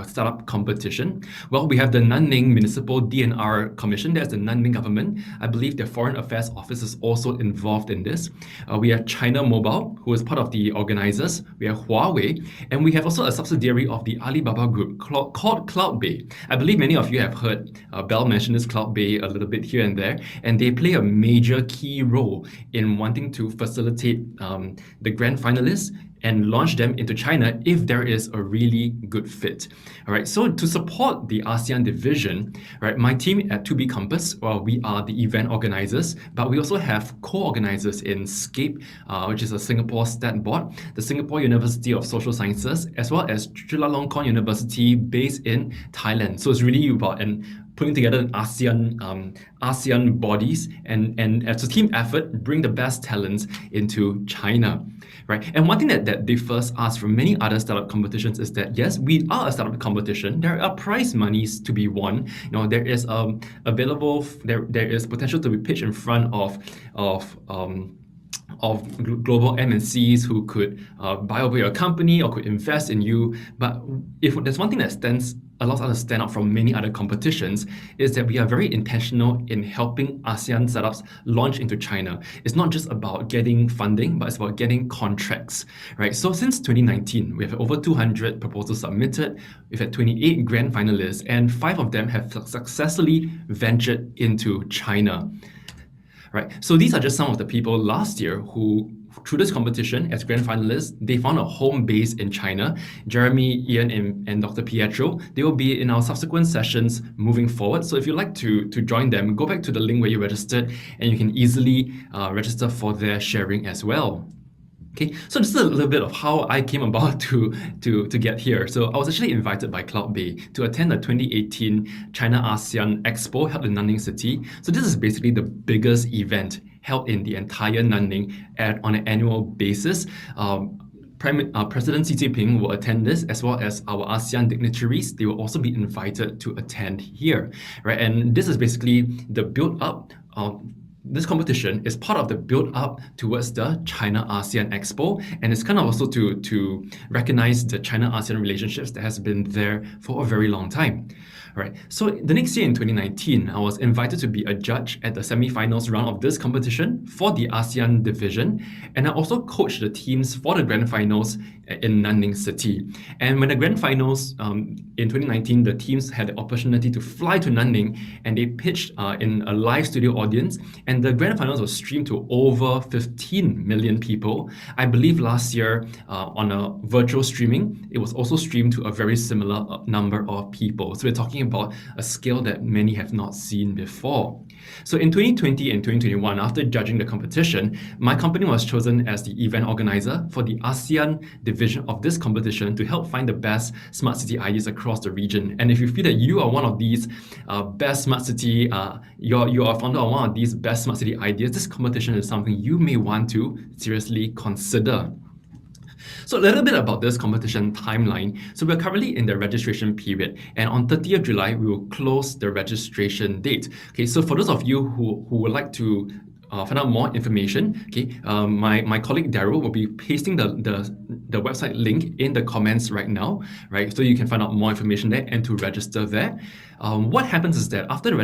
C: startup competition, well, we have the Nanning Municipal DNR Commission. There's the Nanning government. I believe their Foreign Affairs Office is also involved in this. We have China Mobile, who is part of the organizers. We have Huawei, and we have also a subsidiary of the Alibaba Group called CloudBay. I believe many of you have heard Bell mention this CloudBay a little bit here and there, and they play a major key role in wanting to facilitate the grand finalists and launch them into China if there is a really good fit. All right, so to support the ASEAN division, right, my team at 2B Compass, well, we are the event organizers, but we also have co-organizers in SCAPE, which is a Singapore stat board, the Singapore University of Social Sciences, as well as Chulalongkorn University based in Thailand. So it's really about putting together ASEAN bodies and as a team effort, bring the best talents into China. Right. And one thing that differs us from many other startup competitions is that, yes, we are a startup competition. There are prize monies to be won. There is there is potential to be pitched in front of global MNCs who could buy over your company or could invest in you. But if there's one thing that allows us to stand out from many other competitions, is that we are very intentional in helping ASEAN startups launch into China. It's not just about getting funding, but it's about getting contracts, right? So since 2019, we have over 200 proposals submitted. We've had 28 grand finalists, and 5 of them have successfully ventured into China. Right. So these are just some of the people last year who, through this competition as grand finalists, they found a home base in China. Jeremy, Ian, and Dr. Pietro, they will be in our subsequent sessions moving forward. So if you'd like to join them, go back to the link where you registered, and you can easily register for their sharing as well. Okay, so just a little bit of how I came about to get here. So I was actually invited by CloudBay to attend the 2018 China-ASEAN Expo held in Nanning City. So this is basically the biggest event held in the entire Nanning on an annual basis. President Xi Jinping will attend this, as well as our ASEAN dignitaries. They will also be invited to attend here, right? And this is basically the build-up. This competition is part of the build-up towards the China-ASEAN Expo, and it's kind of also to recognize the China-ASEAN relationships that has been there for a very long time. Right. So the next year in 2019, I was invited to be a judge at the semi-finals round of this competition for the ASEAN division, and I also coached the teams for the grand finals in Nanning City. And when the grand finals in 2019, the teams had the opportunity to fly to Nanning, and they pitched in a live studio audience, and the grand finals was streamed to over 15 million people. I believe last year on a virtual streaming, it was also streamed to a very similar number of people. So we're talking about a scale that many have not seen before. So in 2020 and 2021, after judging the competition, my company was chosen as the event organizer for the ASEAN division of this competition to help find the best smart city ideas across the region. And if you feel that you are one of these best smart city, you are founder of one of these best smart city ideas, this competition is something you may want to seriously consider. So a little bit about this competition timeline. So we're currently in the registration period, and on 30th July, we will close the registration date. Okay, so for those of you who would like to find out more information, okay, my colleague Daryl will be pasting the website link in the comments right now, right? So you can find out more information there and to register there. What happens is that after the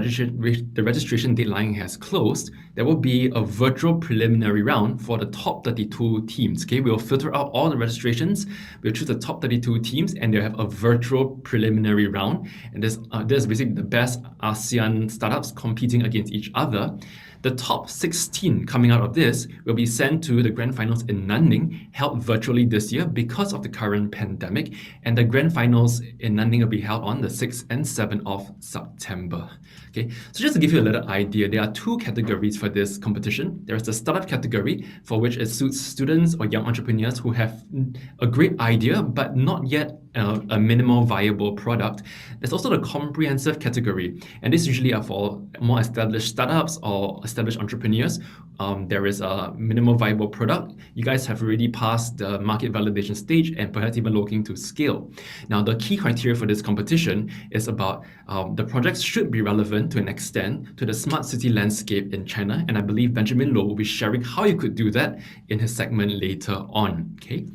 C: registration deadline has closed, there will be a virtual preliminary round for the top 32 teams. Okay, we'll filter out all the registrations. We'll choose the top 32 teams, and they'll have a virtual preliminary round. And this is basically the best ASEAN startups competing against each other. The top 16 coming out of this will be sent to the grand finals in Nanning, held virtually this year because of the current pandemic. And the grand finals in Nanning will be held on the 6th and 7th of September. Okay, so just to give you a little idea, there are two categories for this competition. There is the startup category, for which it suits students or young entrepreneurs who have a great idea but not yet a minimal viable product. There's also the comprehensive category, and this usually are for more established startups or established entrepreneurs. There is a minimal viable product. You guys have already passed the market validation stage and perhaps even looking to scale. Now, the key criteria for this competition is about the projects should be relevant to an extent to the smart city landscape in China, and I believe Benjamin Loh will be sharing how you could do that in his segment later on. Okay,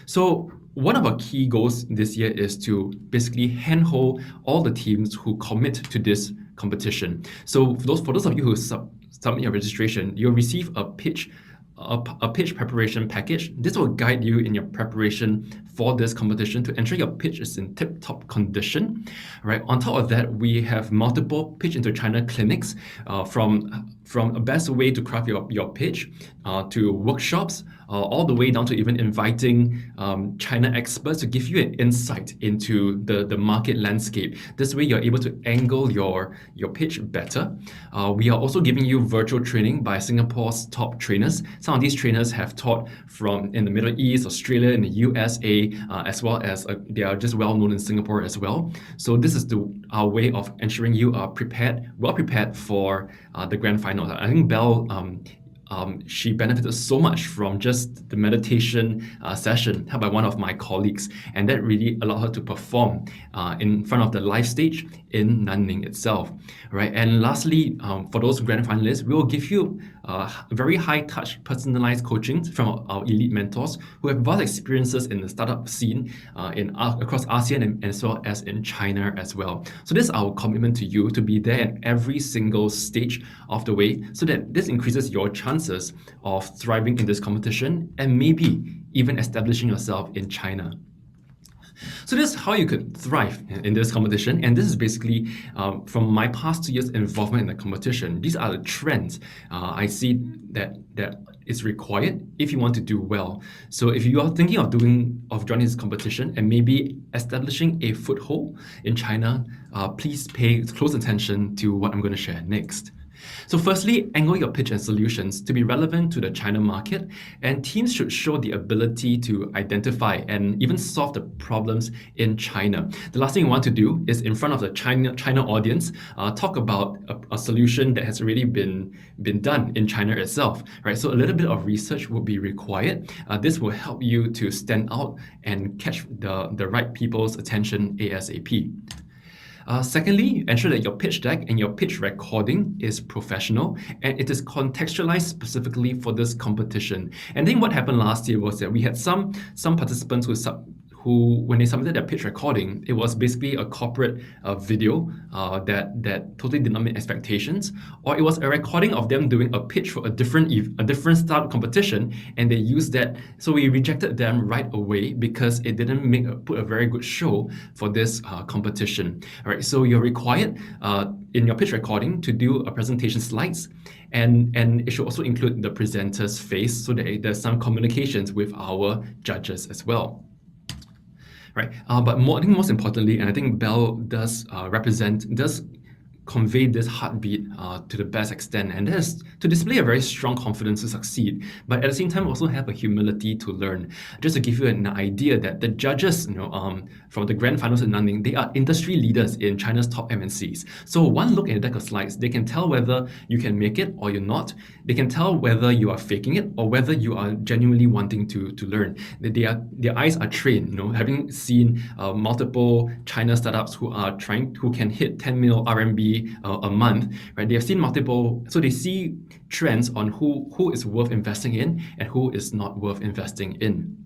C: so one of our key goals this year is to basically handhold all the teams who commit to this competition. So for those of you who submit your registration, you'll receive a pitch preparation package. This will guide you in your preparation for this competition to ensure your pitch is in tip-top condition. Right. On top of that, we have multiple pitch into China clinics, from a best way to craft your pitch to workshops, all the way down to even inviting China experts to give you an insight into the market landscape. This way, you're able to angle your pitch better. We are also giving you virtual training by Singapore's top trainers. Some of these trainers have taught from in the Middle East, Australia, and the USA, as well as they are just well known in Singapore as well. So this is our way of ensuring you are well prepared for the grand final. I think Belle, she benefited so much from just the meditation session held by one of my colleagues, and that really allowed her to perform in front of the live stage in Nanning itself, right? And lastly, for those grand finalists, we will give you very high-touch, personalized coaching from our elite mentors who have vast experiences in the startup scene across ASEAN and as well as in China as well. So this is our commitment to you, to be there at every single stage of the way, so that this increases your chances of thriving in this competition and maybe even establishing yourself in China. So this is how you could thrive in this competition, and this is basically from my past 2 years involvement in the competition. These are the trends I see that is required if you want to do well. So if you are thinking of joining this competition and maybe establishing a foothold in China, please pay close attention to what I'm going to share next. So firstly, angle your pitch and solutions to be relevant to the China market, and teams should show the ability to identify and even solve the problems in China. The last thing you want to do is, in front of the China audience, talk about a solution that has already been done in China itself, right? So a little bit of research will be required. This will help you to stand out and catch the right people's attention ASAP. Secondly, ensure that your pitch deck and your pitch recording is professional and it is contextualized specifically for this competition. And I think what happened last year was that we had some participants who, when they submitted their pitch recording, it was basically a corporate video that totally did not meet expectations, or it was a recording of them doing a pitch for a different startup competition, and they used that. So we rejected them right away because it didn't put a very good show for this competition. All right, so you're required in your pitch recording to do a presentation slides, and it should also include the presenter's face so that there's some communications with our judges as well. Right, but I think most importantly, and I think Belle does convey this heartbeat to the best extent, and that is to display a very strong confidence to succeed, but at the same time also have a humility to learn. Just to give you an idea that the judges, from the grand finals in Nanning, they are industry leaders in China's top MNCs. So one look at the deck of slides, they can tell whether you can make it or you're not. They can tell whether you are faking it or whether you are genuinely wanting to learn. Their eyes are trained, having seen multiple China startups who can hit 10 mil RMB a month, right? They have seen multiple, so they see trends on who is worth investing in and who is not worth investing in.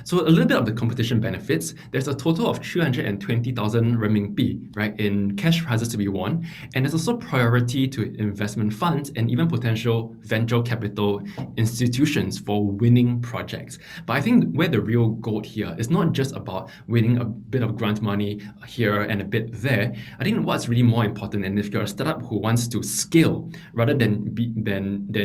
C: So a little bit of the competition benefits. There's a total of 320,000 renminbi, right, in cash prizes to be won. And there's also priority to investment funds and even potential venture capital institutions for winning projects. But I think where the real gold here is not just about winning a bit of grant money here and a bit there. I think what's really more important, and if you're a startup who wants to scale rather than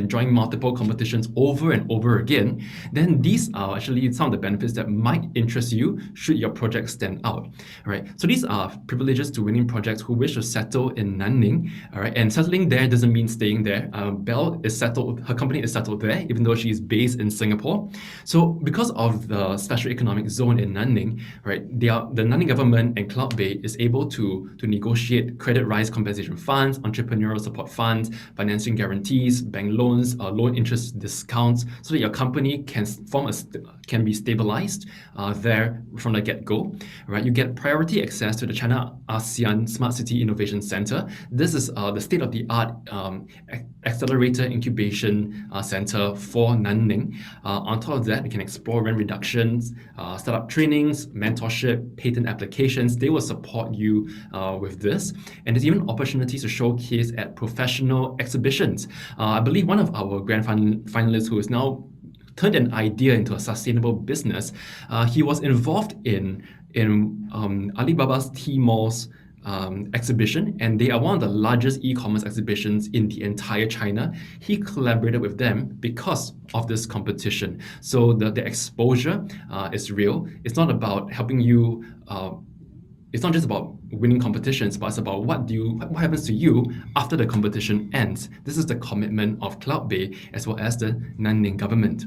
C: join multiple competitions over and over again, then these are actually some of the benefits that might interest you should your project stand out. All right. So these are privileges to winning projects who wish to settle in Nanning. All right. And settling there doesn't mean staying there. Belle is settled, her company is settled there, even though she's based in Singapore. So because of the special economic zone in Nanning, right, the Nanning government and Cloud Bay is able to negotiate credit rise compensation funds, entrepreneurial support funds, financing guarantees, bank loans, loan interest discounts, so that your company can be stabilized there from the get-go. Right, you get priority access to the China-ASEAN Smart City Innovation Center. This is the state-of-the-art accelerator incubation center for Nanning. On top of that, you can explore rent reductions, startup trainings, mentorship, patent applications. They will support you with this. And there's even opportunities to showcase at professional exhibitions. I believe one of our grand finalists who is now turned an idea into a sustainable business, he was involved in Alibaba's Tmall's exhibition, and they are one of the largest e-commerce exhibitions in the entire China. He collaborated with them because of this competition. So the exposure is real. It's not about helping you. It's not just about winning competitions, but it's about what happens to you after the competition ends. This is the commitment of Cloud Bay as well as the Nanning government.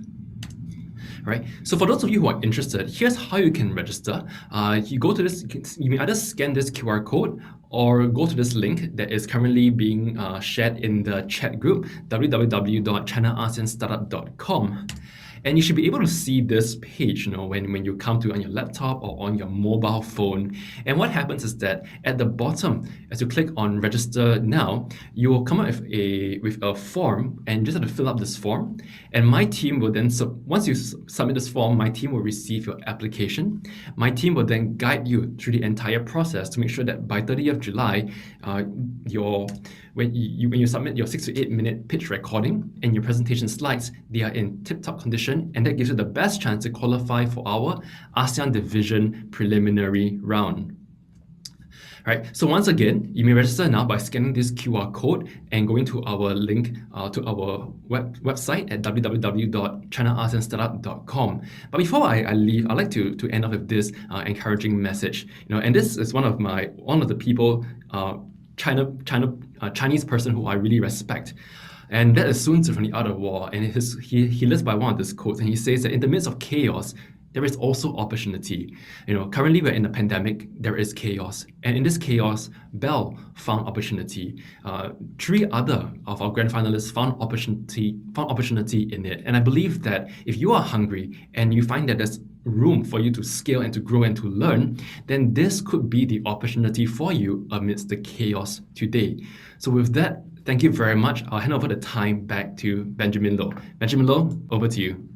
C: Right. So for those of you who are interested, here's how you can register. You go to this. You may either scan this QR code or go to this link that is currently being shared in the chat group, www.china-ASEAN-startup.com. And you should be able to see this page, when you come to on your laptop or on your mobile phone. And what happens is that at the bottom, as you click on register now, you will come up with a form, and you just have to fill up this form. And my team will then, once you submit this form, my team will receive your application. My team will then guide you through the entire process to make sure that by 30th of July, when you submit your 6 to 8 minute pitch recording and your presentation slides, they are in tip-top condition, and that gives you the best chance to qualify for our ASEAN Division preliminary round. Right. So once again, you may register now by scanning this QR code and going to our link to our website at www.china-ASEAN-startup.com. But before I leave, I'd like to end off with this encouraging message. And this is one of the people, Chinese person who I really respect. And that is Sun Tzu from The Art of War. And he lives by one of these quotes, and he says that in the midst of chaos, there is also opportunity. Currently we're in a pandemic, there is chaos. And in this chaos, Belle found opportunity. 3 other of our grand finalists found opportunity in it. And I believe that if you are hungry and you find that there's room for you to scale and to grow and to learn, then this could be the opportunity for you amidst the chaos today. So with that, thank you very much. I'll hand over the time back to Benjamin Loh. Benjamin Loh, over to you.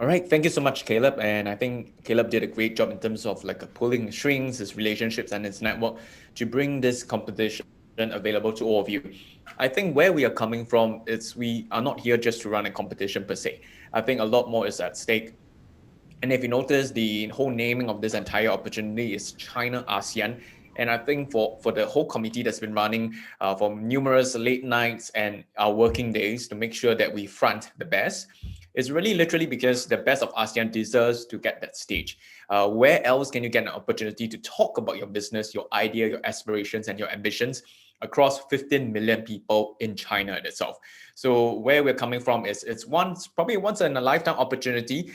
A: All right, thank you so much, Caleb. And I think Caleb did a great job in terms of pulling strings, his relationships, and his network to bring this competition available to all of you. I think where we are coming from is we are not here just to run a competition per se. I think a lot more is at stake. And if you notice, the whole naming of this entire opportunity is China-ASEAN. And I think for the whole committee that's been running for numerous late nights and our working days to make sure that we front the best, It's really literally because the best of ASEAN deserves to get that stage. Where else can you get an opportunity to talk about your business, your idea, your aspirations, and your ambitions across 15 million people in China itself? So where we're coming from is it's probably once in a lifetime opportunity.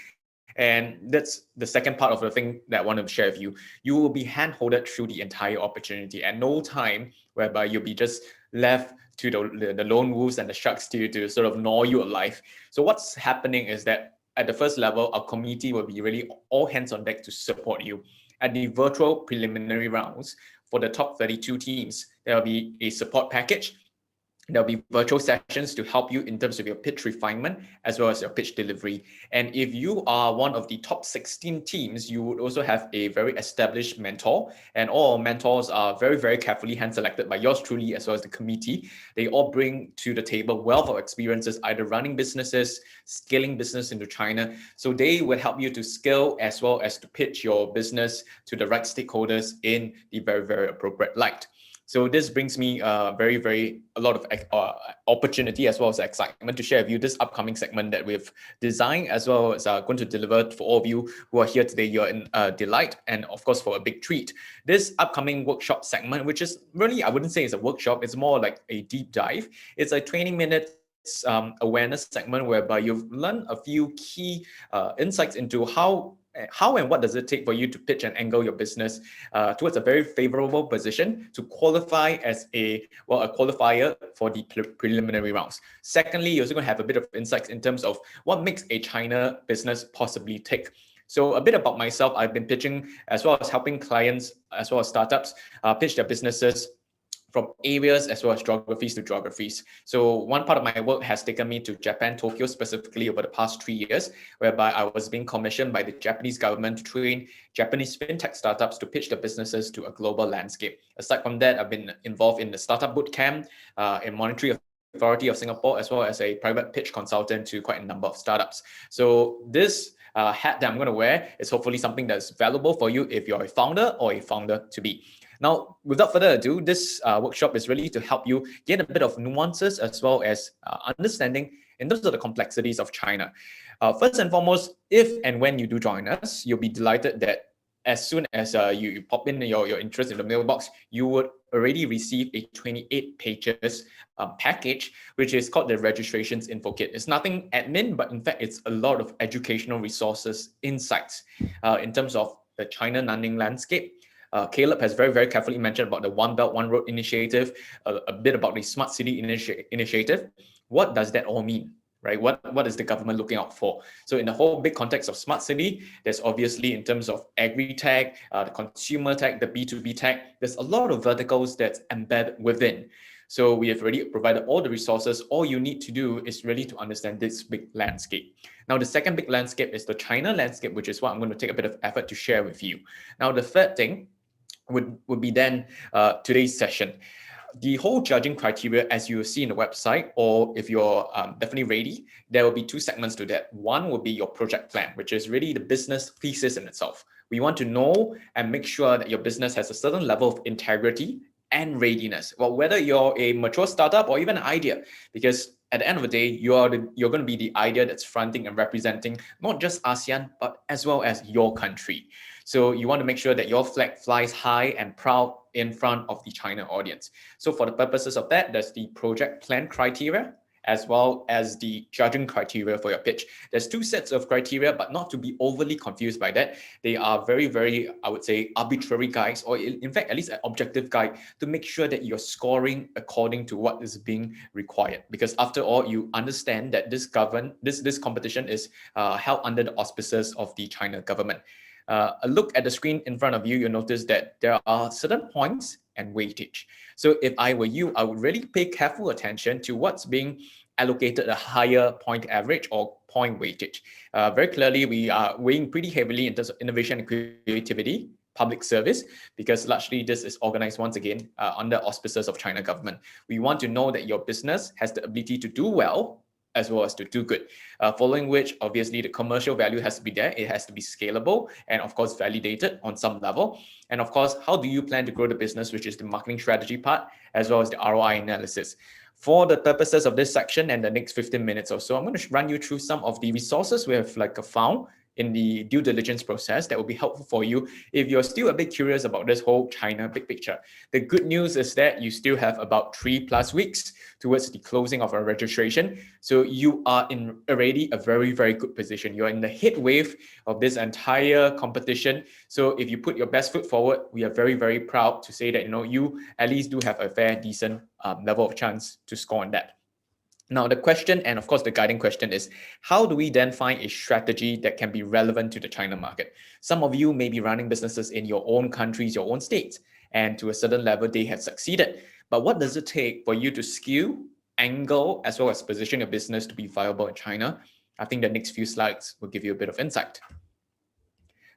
A: And that's the second part of the thing that I want to share with you. You will be hand-holded through the entire opportunity, and no time whereby you'll be just left to the lone wolves and the sharks to sort of gnaw you alive. So what's happening is that at the first level, our community will be really all hands on deck to support you. At the virtual preliminary rounds, for the top 32 teams, there will be a support package. There'll be virtual sessions to help you in terms of your pitch refinement as well as your pitch delivery. And if you are one of the top 16 teams, you would also have a very established mentor. And all mentors are very, very carefully hand-selected by yours truly as well as the committee. They all bring to the table wealth of experiences, either running businesses, scaling business into China. So they will help you to scale as well as to pitch your business to the right stakeholders in the very, very appropriate light. So this brings me a lot of opportunity as well as excitement to share with you this upcoming segment that we've designed as well as going to deliver for all of you who are here today. You're in delight and of course for a big treat. This upcoming workshop segment, which is really, I wouldn't say it's a workshop, it's more like a deep dive. It's a 20-minute awareness segment whereby you've learned a few key insights into how and what does it take for you to pitch and angle your business towards a very favorable position to qualify as a qualifier for the preliminary rounds. Secondly, you're also going to have a bit of insights in terms of what makes a China business possibly tick. So a bit about myself, I've been pitching as well as helping clients as well as startups pitch their businesses from areas as well as geographies to geographies. So one part of my work has taken me to Japan, Tokyo specifically over the past 3 years, whereby I was being commissioned by the Japanese government to train Japanese fintech startups to pitch their businesses to a global landscape. Aside from that, I've been involved in the Startup Bootcamp, in Monetary Authority of Singapore, as well as a private pitch consultant to quite a number of startups. So this hat that I'm going to wear is hopefully something that's valuable for you if you're a founder or a founder-to-be. Now, without further ado, this workshop is really to help you get a bit of nuances as well as understanding in terms of the complexities of China. First and foremost, if and when you do join us, you'll be delighted that as soon as you pop in your interest in the mailbox, you would already receive a 28 pages package, which is called the Registrations Info Kit. It's nothing admin, but in fact, it's a lot of educational resources, insights in terms of the China Nanning landscape. Caleb has very, very carefully mentioned about the One Belt, One Road initiative, a bit about the Smart City initiative. What does that all mean, right? What is the government looking out for? So in the whole big context of Smart City, there's obviously in terms of agri-tech, the consumer tech, the B2B tech, there's a lot of verticals that's embedded within. So we have already provided all the resources. All you need to do is really to understand this big landscape. Now, the second big landscape is the China landscape, which is what I'm going to take a bit of effort to share with you. Now, the third thing would be then today's session. The whole judging criteria, as you see in the website, or if you're definitely ready, there will be two segments to that. One will be your project plan, which is really the business thesis in itself. We want to know and make sure that your business has a certain level of integrity and readiness. Well, whether you're a mature startup or even an idea, because at the end of the day, you're going to be the idea that's fronting and representing not just ASEAN, but as well as your country. So you want to make sure that your flag flies high and proud in front of the China audience. So for the purposes of that, there's the project plan criteria, as well as the judging criteria for your pitch. There's two sets of criteria, but not to be overly confused by that. They are very, very, I would say, arbitrary guides, or in fact, at least an objective guide to make sure that you're scoring according to what is being required. Because after all, you understand that this competition is held under the auspices of the China government. A look at the screen in front of you, you'll notice that there are certain points and weightage. So if I were you, I would really pay careful attention to what's being allocated a higher point average or point weightage. Very clearly, we are weighing pretty heavily in terms of innovation and creativity, public service, because largely this is organized once again under auspices of China government. We want to know that your business has the ability to do well as well as to do good. Following which, obviously, the commercial value has to be there. It has to be scalable and, of course, validated on some level. And, of course, how do you plan to grow the business, which is the marketing strategy part, as well as the ROI analysis. For the purposes of this section and the next 15 minutes or so, I'm going to run you through some of the resources we have found in the due diligence process that will be helpful for you if you're still a bit curious about this whole China big picture. The good news is that you still have about 3+ weeks towards the closing of our registration. So you are in already a very, very good position. You're in the heat wave of this entire competition. So if you put your best foot forward, we are very, very proud to say that, you at least do have a fair, decent level of chance to score on that. Now, the question, and of course the guiding question, is how do we then find a strategy that can be relevant to the China market? Some of you may be running businesses in your own countries, your own states, and to a certain level they have succeeded. But what does it take for you to skew, angle, as well as position your business to be viable in China? I think the next few slides will give you a bit of insight.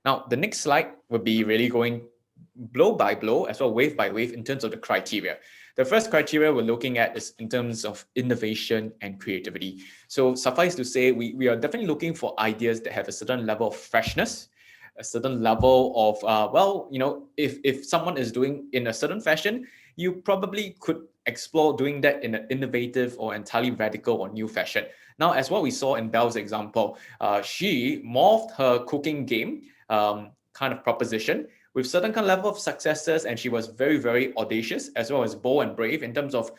A: Now, the next slide will be really going blow by blow as well wave by wave in terms of the criteria. The first criteria we're looking at is in terms of innovation and creativity. So suffice to say, we are definitely looking for ideas that have a certain level of freshness, a certain level of, if someone is doing in a certain fashion, you probably could explore doing that in an innovative or entirely radical or new fashion. Now, as what we saw in Belle's example, she morphed her cooking game kind of proposition with certain kind of level of successes, and she was very, very audacious as well as bold and brave in terms of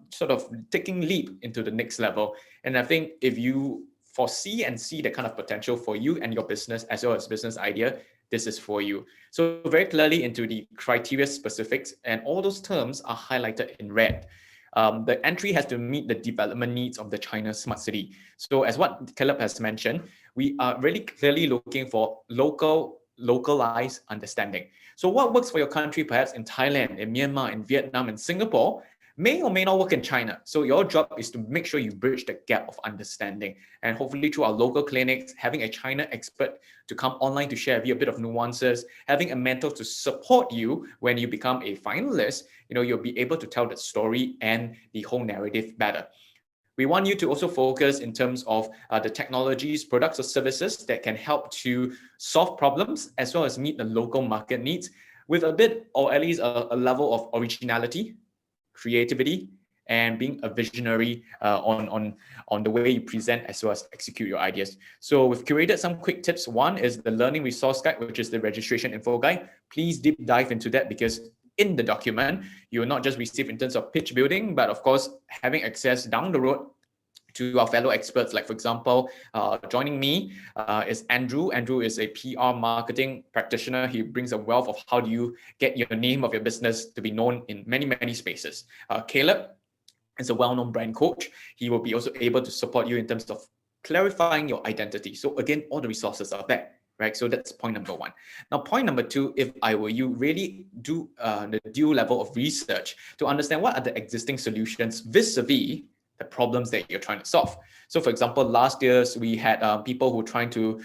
A: sort of taking leap into the next level. And I think if you foresee and see the kind of potential for you and your business as well as business idea, this is for you. So very clearly into the criteria specifics, and all those terms are highlighted in red. The entry has to meet the development needs of the China smart city. So as what Caleb has mentioned, we are really clearly looking for localized understanding. So what works for your country, perhaps in Thailand, in Myanmar, in Vietnam, in Singapore, may or may not work in China. So your job is to make sure you bridge the gap of understanding. And hopefully through our local clinics, having a China expert to come online to share with you a bit of nuances, having a mentor to support you when you become a finalist, you'll be able to tell the story and the whole narrative better. We want you to also focus in terms of the technologies, products, or services that can help to solve problems as well as meet the local market needs with a bit, or at least a level of originality, creativity, and being a visionary on the way you present as well as execute your ideas. So we've curated some quick tips. One is the learning resource guide, which is the registration info guide. Please deep dive into that, because in the document, you will not just receive in terms of pitch building, but of course, having access down the road to our fellow experts. Like, for example, joining me is Andrew. Andrew is a PR marketing practitioner. He brings a wealth of how do you get your name of your business to be known in many, many spaces. Caleb is a well-known brand coach. He will be also able to support you in terms of clarifying your identity. So again, all the resources are there. Right? So that's point number one. Now, point number two, if I were you, really do the due level of research to understand what are the existing solutions vis-a-vis the problems that you're trying to solve. So for example, last year we had people who were trying to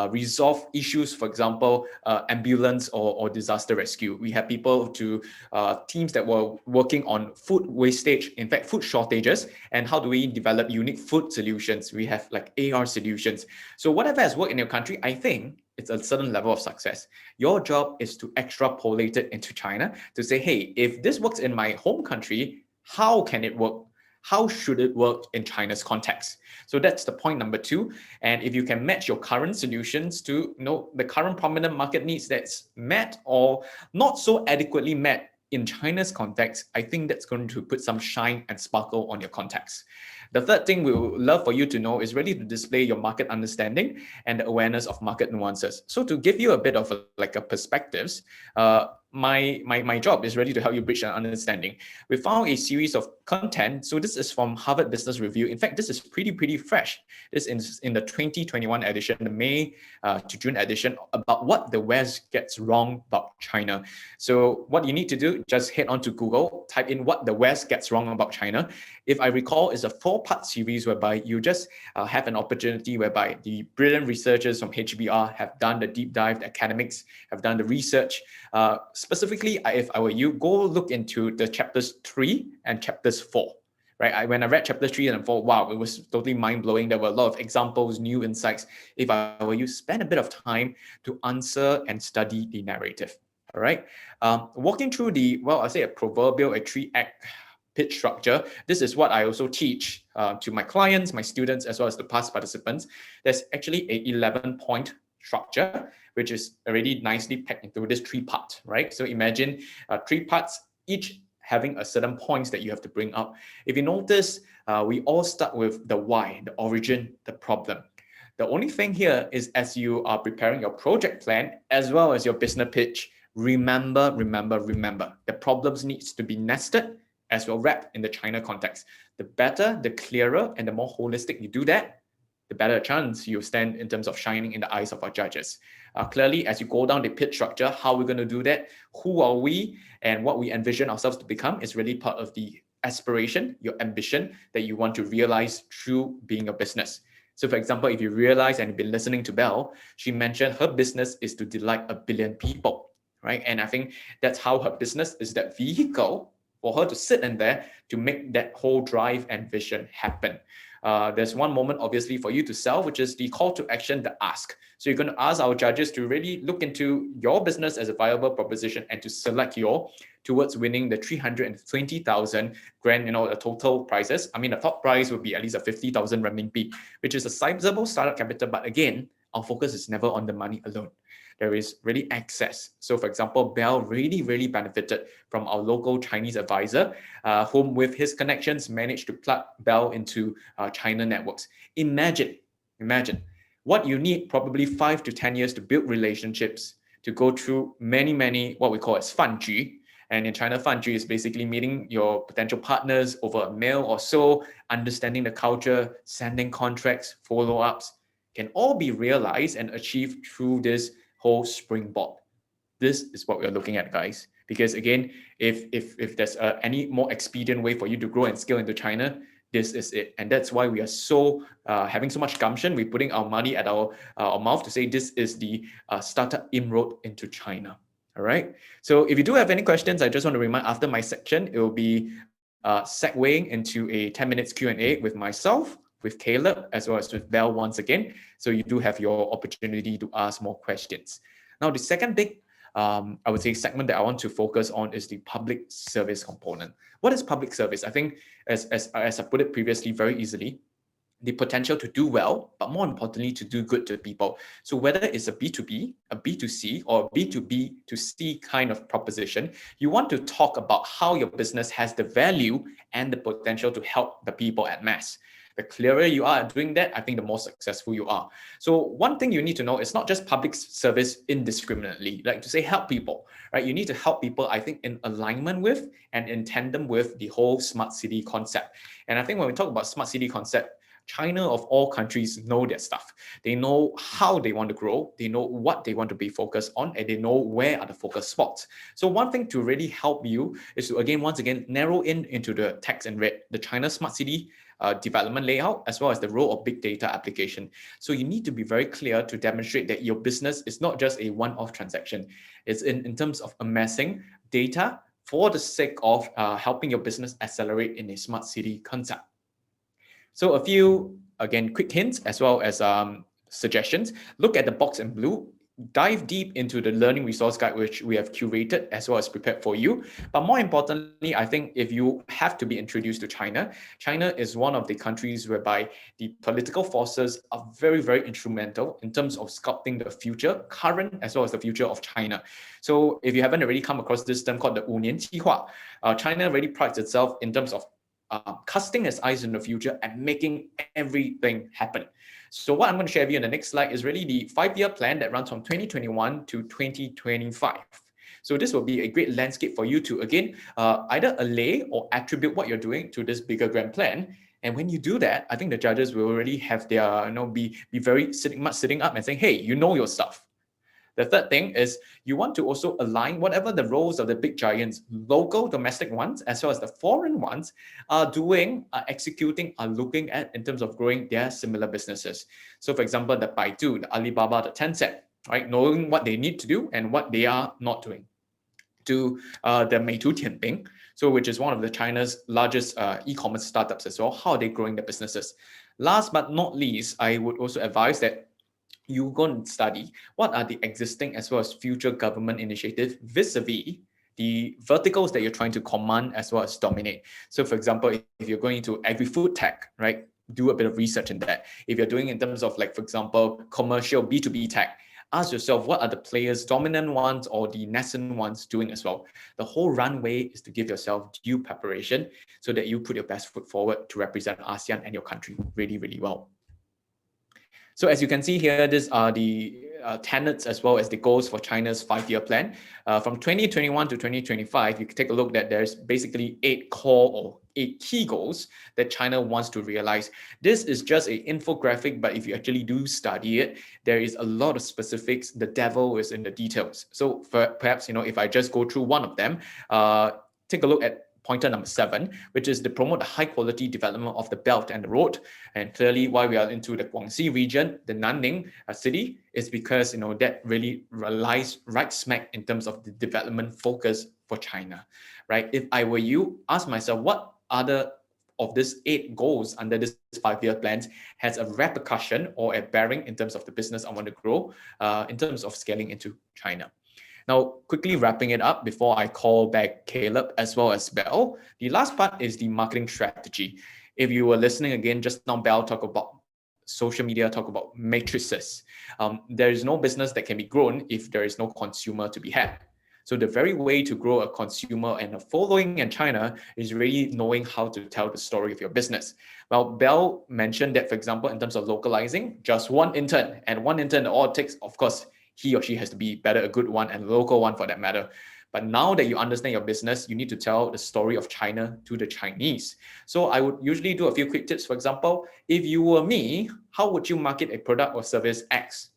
A: resolve issues, for example, ambulance or disaster rescue. We had people teams that were working on food wastage, in fact, food shortages, and how do we develop unique food solutions. We have like AR solutions. So whatever has worked in your country, I think it's a certain level of success. Your job is to extrapolate it into China to say, hey, if this works in my home country, how can it work? How should it work in China's context? So that's the point number two. And if you can match your current solutions to the current prominent market needs that's met or not so adequately met in China's context, I think that's going to put some shine and sparkle on your context. The third thing we would love for you to know is really to display your market understanding and the awareness of market nuances. So to give you a bit of a perspectives, my job is really to help you bridge an understanding. We found a series of content. So this is from Harvard Business Review. In fact, this is pretty fresh. This is in the 2021 edition, the May to June edition, about what the West gets wrong about China. So what you need to do, just head on to Google, type in what the West gets wrong about China. If I recall, it's a 4-part series whereby you just have an opportunity whereby the brilliant researchers from HBR have done the deep dive, the academics have done the research. Specifically, if I were you, go look into the chapters 3 and chapters 4. right? When I read chapter 3 and 4, wow, it was totally mind-blowing. There were a lot of examples, new insights. If I were you, spend a bit of time to answer and study the narrative, all right? Walking through the, well, I'll say a proverbial, a 3-act pitch structure. This is what I also teach to my clients, my students, as well as the past participants. There's actually a 11-point structure, which is already nicely packed into this 3-part, right? So imagine 3 parts, each having a certain points that you have to bring up. If you notice, we all start with the why, the origin, the problem. The only thing here is as you are preparing your project plan, as well as your business pitch, remember, the problems needs to be nested as well wrapped in the China context. The better, the clearer, and the more holistic you do that, the better chance you stand in terms of shining in the eyes of our judges. Clearly, as you go down the pitch structure, how we're going to do that, who are we, and what we envision ourselves to become is really part of the aspiration, your ambition that you want to realize through being a business. So for example, if you realize and you've been listening to Belle, she mentioned her business is to delight 1 billion people, right? And I think that's how her business is that vehicle for her to sit in there to make that whole drive and vision happen. There's one moment, obviously, for you to sell, which is the call to action, the ask. So you're going to ask our judges to really look into your business as a viable proposition and to select your towards winning the 320,000 grand, the total prizes. I mean, the top prize would be at least a 50,000 renminbi, which is a sizable startup capital. But again, our focus is never on the money alone. There is really access. So for example, Belle really benefited from our local Chinese advisor, whom with his connections managed to plug Belle into China networks. Imagine what you need probably 5 to 10 years to build relationships, to go through many, what we call as 饭局. And in China, 饭局 is basically meeting your potential partners over a meal or so, understanding the culture, sending contracts, follow-ups, can all be realized and achieved through this whole springboard. This is what we're looking at, guys. Because again, if there's any more expedient way for you to grow and scale into China, this is it. And that's why we are so having so much gumption. We're putting our money at our mouth to say this is the startup inroad into China. All right. So if you do have any questions, I just want to remind after my section, it will be segueing into a 10 minutes Q&A with myself, with Caleb, as well as with Belle once again. So you do have your opportunity to ask more questions. Now, the second big, I would say, segment that I want to focus on is the public service component. What is public service? I think, as I put it previously very easily, the potential to do well, but more importantly, to do good to people. So whether it's a B2B, a B2C, or a B2B to C kind of proposition, you want to talk about how your business has the value and the potential to help the people at mass. The clearer you are at doing that, I think the more successful you are. So one thing you need to know is not just public service indiscriminately, like to say help people, right? You need to help people, I think, in alignment with and in tandem with the whole smart city concept. And I think when we talk about smart city concept, China of all countries know their stuff. They know how they want to grow, they know what they want to be focused on, and they know where are the focus spots. So one thing to really help you is to, once again, narrow into the text in red, the China Smart City development layout, as well as the role of big data application. So you need to be very clear to demonstrate that your business is not just a one-off transaction. It's in terms of amassing data for the sake of helping your business accelerate in a smart city concept. So a few, again, quick hints as well as suggestions. Look at the box in blue. Dive deep into the learning resource guide, which we have curated as well as prepared for you. But more importantly, I think if you have to be introduced to China, China is one of the countries whereby the political forces are very instrumental in terms of sculpting the future, current as well as the future of China. So if you haven't already come across this term called the 5年计划, China really prides itself in terms of casting its eyes in the future and making everything happen. So what I'm going to share with you in the next slide is really the 5-year plan that runs from 2021 to 2025. So this will be a great landscape for you to, again, either allay or attribute what you're doing to this bigger grand plan. And when you do that, I think the judges will really have their, be very sitting up and saying, hey, you know your stuff. The third thing is you want to also align whatever the roles of the big giants, local, domestic ones, as well as the foreign ones, are doing, are executing, are looking at in terms of growing their similar businesses. So for example, the Baidu, the Alibaba, the Tencent, right? Knowing what they need to do and what they are not doing. to the Meitu Tianping, so which is one of the China's largest e-commerce startups as well. How are they growing their businesses? Last but not least, I would also advise that you go and study what are the existing as well as future government initiatives vis-a-vis the verticals that you're trying to command as well as dominate. So for example, if you're going into agri-food tech, right, do a bit of research in that. If you're doing in terms of, like, for example, commercial B2B tech, ask yourself what are the players, dominant ones or the nascent ones doing as well. The whole runway is to give yourself due preparation so that you put your best foot forward to represent ASEAN and your country really, really well. So as you can see here, these are the tenets as well as the goals for China's 5-year plan. From 2021 to 2025, you can take a look that there's basically 8 core or 8 key goals that China wants to realize. This is just an infographic, but if you actually do study it, there is a lot of specifics. The devil is in the details. So perhaps, if I just go through one of them, take a look at pointer number 7, which is to promote the high quality development of the belt and the road. And clearly why we are into the Guangxi region, the Nanning city, is because that really relies right smack in terms of the development focus for China, right? If I were you, ask myself, what other of these 8 goals under this 5-year plan has a repercussion or a bearing in terms of the business I want to grow, in terms of scaling into China. Now, quickly wrapping it up before I call back Caleb as well as Belle, the last part is the marketing strategy. If you were listening again, just now Belle talked about social media, talk about matrices. There is no business that can be grown if there is no consumer to be had. So the very way to grow a consumer and a following in China is really knowing how to tell the story of your business. Well, Belle mentioned that, for example, in terms of localizing, just one intern, and one intern, all it takes, of course, he or she has to be better, a good one, and a local one for that matter. But now that you understand your business, you need to tell the story of China to the Chinese. So I would usually do a few quick tips. For example, if you were me, how would you market a product or service X?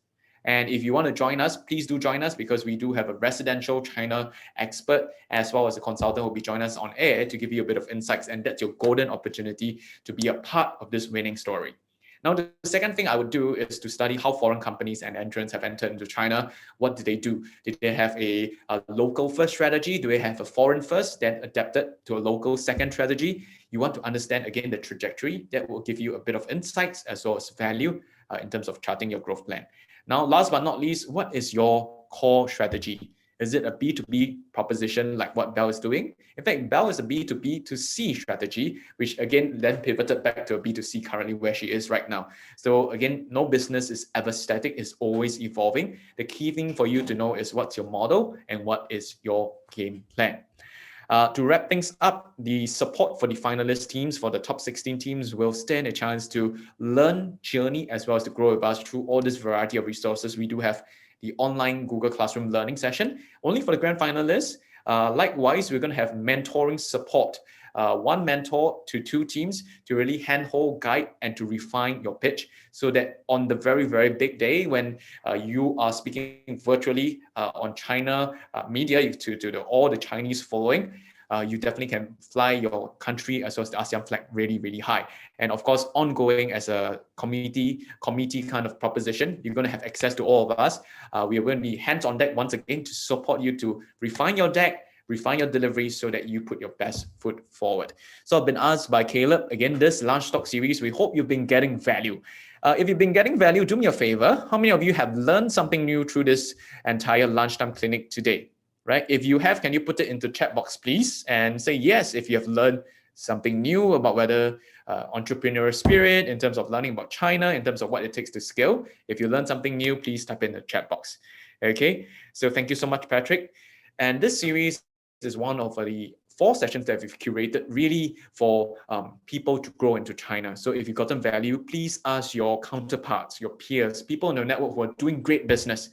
A: And if you want to join us, please do join us, because we do have a residential China expert as well as a consultant who will be joining us on air to give you a bit of insights. And that's your golden opportunity to be a part of this winning story. Now, the second thing I would do is to study how foreign companies and entrants have entered into China. What did they do? Did they have a local first strategy? Do they have a foreign first, then adapted to a local second strategy? You want to understand, again, the trajectory. That will give you a bit of insights as well as value in terms of charting your growth plan. Now, last but not least, what is your core strategy? Is it a B2B proposition like what Belle is doing? In fact, Belle is a B2B2C strategy, which again then pivoted back to a B2C currently where she is right now. So again, no business is ever static, it's always evolving. The key thing for you to know is what's your model and what is your game plan. To wrap things up, the support for the finalist teams, for the top 16 teams, will stand a chance to learn, journey, as well as to grow with us through all this variety of resources. We do have the online Google Classroom learning session, only for the grand finalists. Likewise, we're going to have mentoring support, 1 mentor to 2 teams to really handhold, guide, and to refine your pitch, so that on the very, very big day when you are speaking virtually on China media to all the Chinese following, you definitely can fly your country as well as the ASEAN flag really, really high. And of course, ongoing as a committee kind of proposition, you're going to have access to all of us. We are going to be hands on deck once again to support you to refine your deck, refine your delivery so that you put your best foot forward. So I've been asked by Caleb, again, this Lunch Talk series, we hope you've been getting value. If you've been getting value, do me a favor. How many of you have learned something new through this entire lunchtime clinic today? Right? If you have, can you put it into chat box, please? And say yes if you have learned something new about whether entrepreneurial spirit, in terms of learning about China, in terms of what it takes to scale. If you learn something new, please type in the chat box. Okay, so thank you so much, Patrick. And this series is one of the 4 sessions that we've curated really for people to grow into China. So if you've gotten value, please ask your counterparts, your peers, people in your network who are doing great business.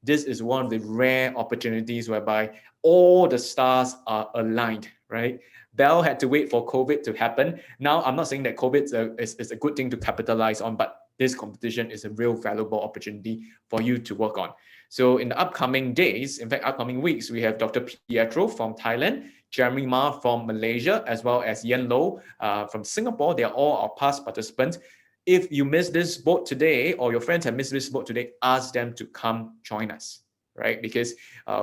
A: This is one of the rare opportunities whereby all the stars are aligned, right? Belle had to wait for COVID to happen. Now, I'm not saying that COVID is a good thing to capitalize on, but this competition is a real valuable opportunity for you to work on. So in the upcoming days, in fact, upcoming weeks, we have Dr. Pietro from Thailand, Jeremy Ma from Malaysia, as well as Yen Lo from Singapore. They are all our past participants. If you missed this boat today, or your friends have missed this boat today, ask them to come join us, right? Because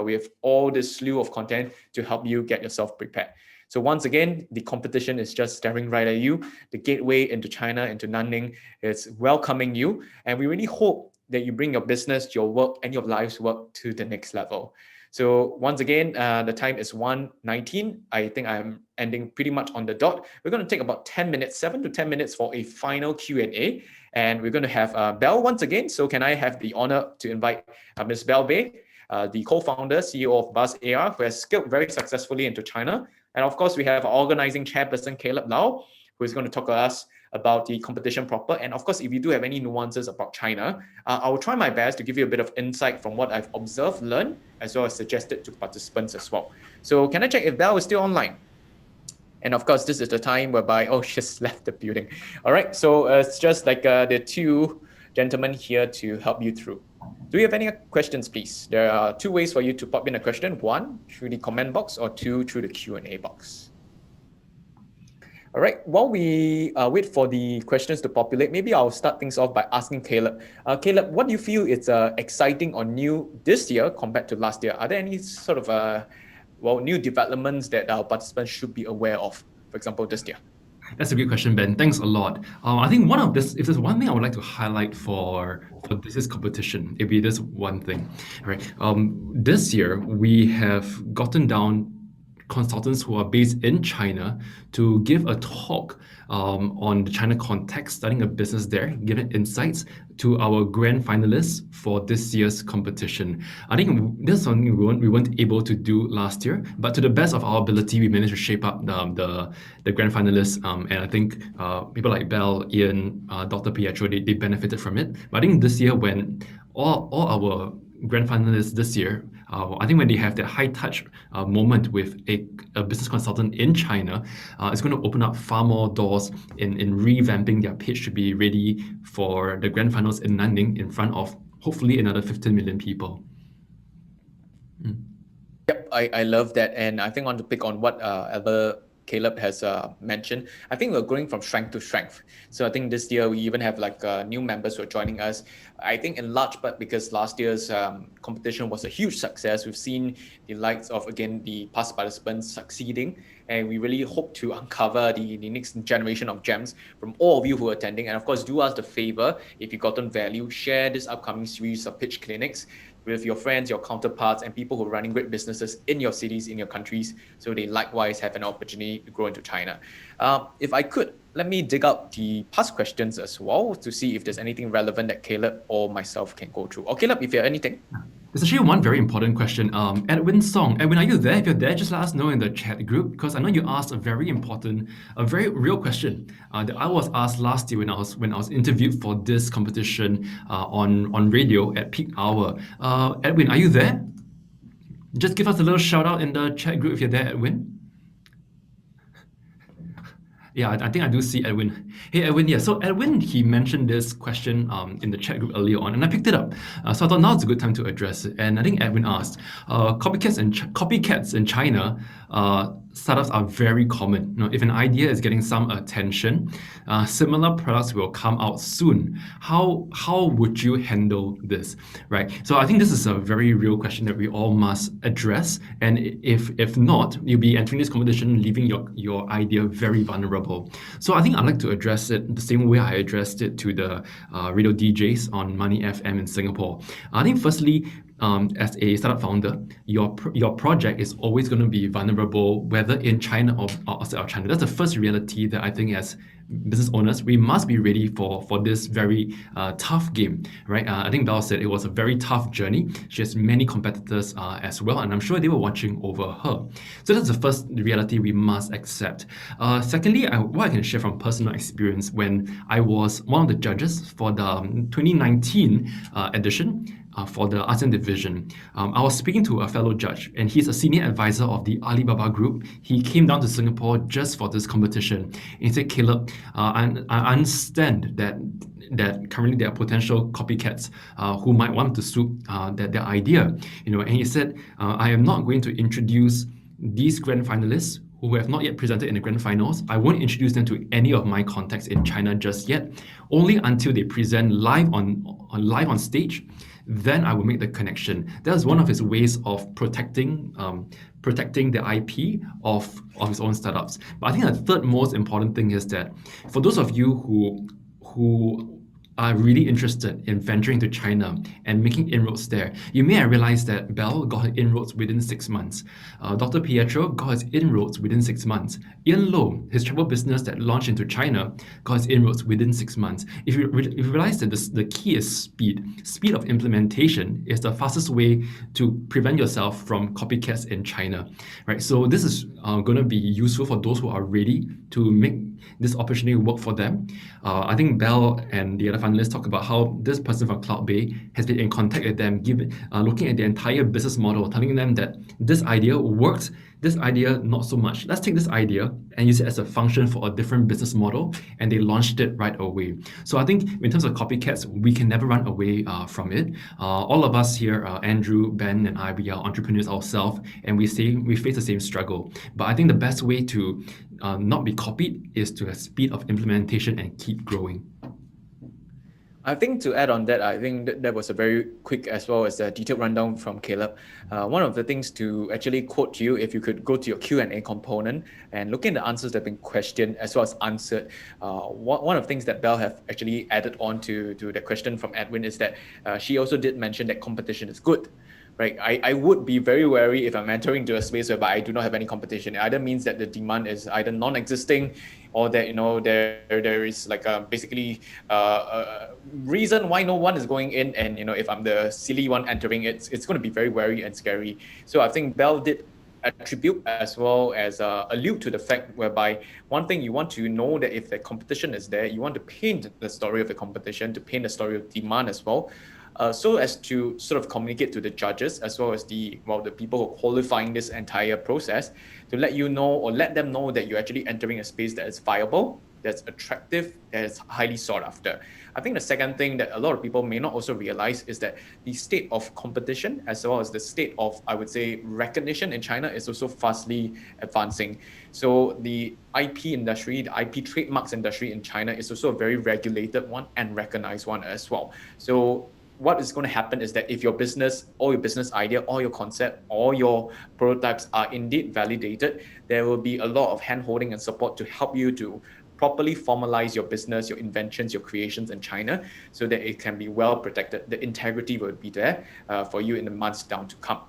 A: we have all this slew of content to help you get yourself prepared. So once again, the competition is just staring right at you. The gateway into China, into Nanning, is welcoming you. And we really hope that you bring your business, your work, and your life's work to the next level. So once again, the time is 1:19. I think I'm ending pretty much on the dot. We're going to take about 10 minutes, 7 to 10 minutes for a final Q&A. And we're going to have Belle once again. So can I have the honor to invite Ms. Belle Bay, the co-founder, CEO of Buzz AR, who has scaled very successfully into China. And of course, we have our organizing chairperson, Caleb Lau, who is going to talk to us about the competition proper. And of course, if you do have any nuances about China, I will try my best to give you a bit of insight from what I've observed, learned, as well as suggested to participants as well. So can I check if Belle is still online? And of course, this is the time whereby, oh, she's left the building. All right, so it's just like the two gentlemen here to help you through. Do you have any questions, please? There are two ways for you to pop in a question. One, through the comment box, or two, through the Q&A box. All right, while we wait for the questions to populate, maybe I'll start things off by asking Caleb. Caleb, what do you feel is exciting or new this year compared to last year? Are there any sort of new developments that our participants should be aware of, for example, this year?
C: That's a good question, Ben. Thanks a lot. I think if there's one thing I would like to highlight for this year's competition, it'd be this one thing, right? This year, we have gotten down consultants who are based in China to give a talk on the China context, starting a business there, giving insights to our grand finalists for this year's competition. I think this is something we weren't able to do last year, but to the best of our ability, we managed to shape up the grand finalists. And I think people like Belle, Ian, Dr. Pietro, they benefited from it. But I think this year, when all our grand finalists this year, I think when they have that high touch moment with a business consultant in China, it's going to open up far more doors in revamping their pitch to be ready for the grand finals in Nanning in front of hopefully another 15 million people.
A: Yep, I love that. And I think I want to pick on what Caleb has mentioned. I think we're going from strength to strength. So I think this year we even have like new members who are joining us. I think in large part because last year's competition was a huge success. We've seen the likes of, again, the past participants succeeding. And we really hope to uncover the next generation of gems from all of you who are attending. And of course, do us the favor, if you've gotten value, share this upcoming series of pitch clinics with your friends, your counterparts, and people who are running great businesses in your cities, in your countries, so they likewise have an opportunity to grow into China. If I could, let me dig out the past questions as well to see if there's anything relevant that Caleb or myself can go through. Or Caleb, if you have anything.
C: There's actually one very important question. Edwin Song. Edwin, are you there? If you're there, just let us know in the chat group, because I know you asked a very important, a very real question that I was asked last year when I was interviewed for this competition on radio at peak hour. Edwin, are you there? Just give us a little shout out in the chat group if you're there, Edwin. Yeah, I think I do see Edwin. Hey, Edwin, yeah. So Edwin, he mentioned this question in the chat group earlier on, and I picked it up. So I thought now it's a good time to address it. And I think Edwin asked, copycats in China, startups are very common. You know, if an idea is getting some attention, similar products will come out soon. How would you handle this, right? So I think this is a very real question that we all must address. And if not, you'll be entering this competition, leaving your idea very vulnerable. So I think I'd like to address it the same way I addressed it to the radio DJs on Money FM in Singapore. I think firstly, as a startup founder, your project is always going to be vulnerable, whether in China or outside of China. That's the first reality that I think as business owners, we must be ready for this very tough game, right? I think Belle said it was a very tough journey. She has many competitors as well, and I'm sure they were watching over her. So that's the first reality we must accept. Secondly, what I can share from personal experience, when I was one of the judges for the 2019 edition, for the ASEAN division, I was speaking to a fellow judge, and he's a senior advisor of the Alibaba Group. He came down to Singapore just for this competition. And he said, Caleb, I understand that currently there are potential copycats who might want to suit their idea. And he said, I am not going to introduce these grand finalists who have not yet presented in the grand finals. I won't introduce them to any of my contacts in China just yet, only until they present live on stage. then I would make the connection. That's one of his ways of protecting the IP of his own startups. But I think the third most important thing is that for those of you who are really interested in venturing to China and making inroads there, you may have realized that Bell got her inroads within 6 months. Dr. Pietro got his inroads within 6 months. Ian Low, his travel business that launched into China, got his inroads within 6 months. If you realize that the key is speed of implementation is the fastest way to prevent yourself from copycats in China, right? So this is going to be useful for those who are ready to make this opportunity work for them. I think Bell and the other finalists talk about how this person from Cloud Bay has been in contact with them, looking at the entire business model, telling them that this idea works, this idea not so much. Let's take this idea and use it as a function for a different business model, and they launched it right away. So I think in terms of copycats, we can never run away from it. All of us here, Andrew, Ben, and I, we are entrepreneurs ourselves, and we face the same struggle. But I think the best way to not be copied is to have speed of implementation and keep growing.
A: I think to add on that, I think that was a very quick as well as a detailed rundown from Caleb. One of the things to actually quote you, if you could go to your Q&A component and look at the answers that have been questioned as well as answered. One of the things that Bell have actually added on to the question from Edwin is that she also did mention that competition is good. Right, I would be very wary if I'm entering into a space whereby I do not have any competition. It either means that the demand is either non-existing, or that there is like basically a reason why no one is going in, and if I'm the silly one entering it, it's going to be very wary and scary. So I think Bell did attribute as well as allude to the fact whereby one thing you want to know that if the competition is there, you want to paint the story of the competition, to paint the story of demand as well. So as to sort of communicate to the judges as well as the people who are qualifying this entire process, to let you know or let them know that you're actually entering a space that is viable, that's attractive, that is highly sought after. I think the second thing that a lot of people may not also realize is that the state of competition as well as the state of, I would say, recognition in China is also fastly advancing. So the IP industry, the IP trademarks industry in China is also a very regulated one and recognized one as well. So what is going to happen is that if your business or your business idea or your concept or your prototypes are indeed validated, there will be a lot of hand-holding and support to help you to properly formalize your business, your inventions, your creations in China, so that it can be well protected. The integrity will be there for you in the months down to come.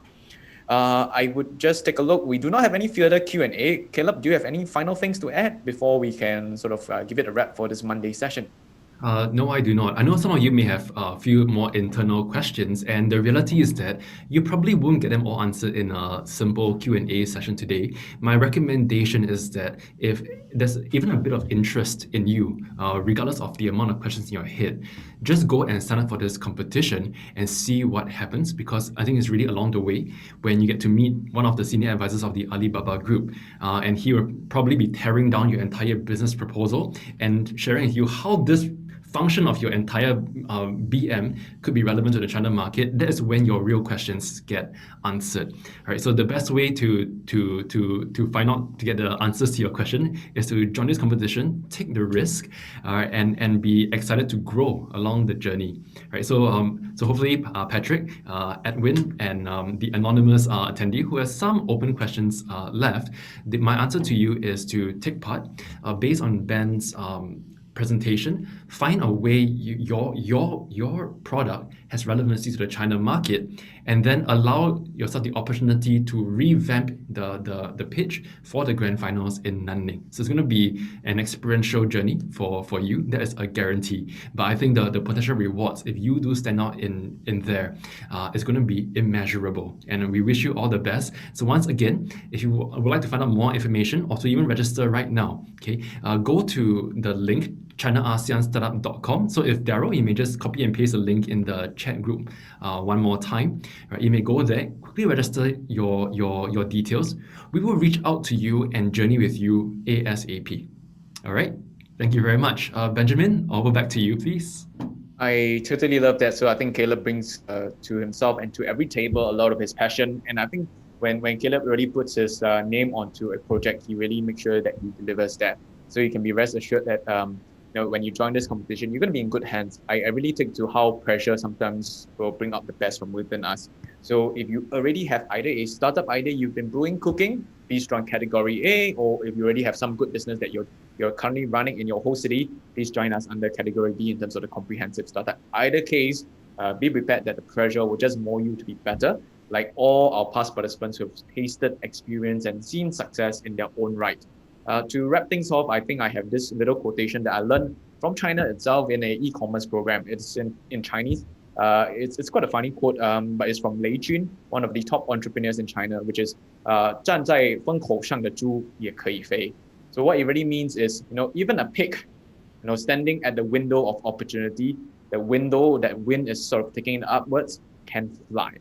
A: I would just take a look. We do not have any further Q&A. Caleb, do you have any final things to add before we can sort of give it a wrap for this Monday session?
C: No, I do not. I know some of you may have a few more internal questions, and the reality is that you probably won't get them all answered in a simple Q&A session today. My recommendation is that if there's even a bit of interest in you, regardless of the amount of questions in your head, just go and sign up for this competition and see what happens, because I think it's really along the way when you get to meet one of the senior advisors of the Alibaba group, and he will probably be tearing down your entire business proposal and sharing with you how this function of your entire BM could be relevant to the China market. That is when your real questions get answered. All right. So the best way to find out, to get the answers to your question, is to join this competition, take the risk, and be excited to grow along the journey. All right. So hopefully Patrick, Edwin, and the anonymous attendee who has some open questions left, my answer to you is to take part based on Ben's presentation. Find a way your product has relevancy to the China market, and then allow yourself the opportunity to revamp the pitch for the grand finals in Nanning. So it's going to be an experiential journey for you. That is a guarantee. But I think the potential rewards, if you do stand out in there, is going to be immeasurable. And we wish you all the best. So once again, if you would like to find out more information or to even register right now, okay, go to the link China-ASEAN startup.com. So if Daryl, you may just copy and paste the link in the chat group one more time. Right, you may go there, quickly register your details. We will reach out to you and journey with you ASAP. All right. Thank you very much. Benjamin, over back to you, please.
A: I totally love that. So I think Caleb brings to himself and to every table a lot of his passion. And I think when Caleb really puts his name onto a project, he really makes sure that he delivers that. So you can be rest assured that when you join this competition, you're going to be in good hands. I really take to how pressure sometimes will bring out the best from within us. So if you already have either a startup idea you've been brewing, cooking, please join category A, or if you already have some good business that you're currently running in your whole city, please join us under category B in terms of the comprehensive startup. Either case, be prepared that the pressure will just mold you to be better, like all our past participants who have tasted experience and seen success in their own right. To wrap things off, I think I have this little quotation that I learned from China itself in an e-commerce program. It's in Chinese. It's quite a funny quote, but it's from Lei Jun, one of the top entrepreneurs in China, which is 站在风口上的猪也可以飞. So what it really means is, even a pig, standing at the window of opportunity, the window that wind is sort of taking upwards, can fly.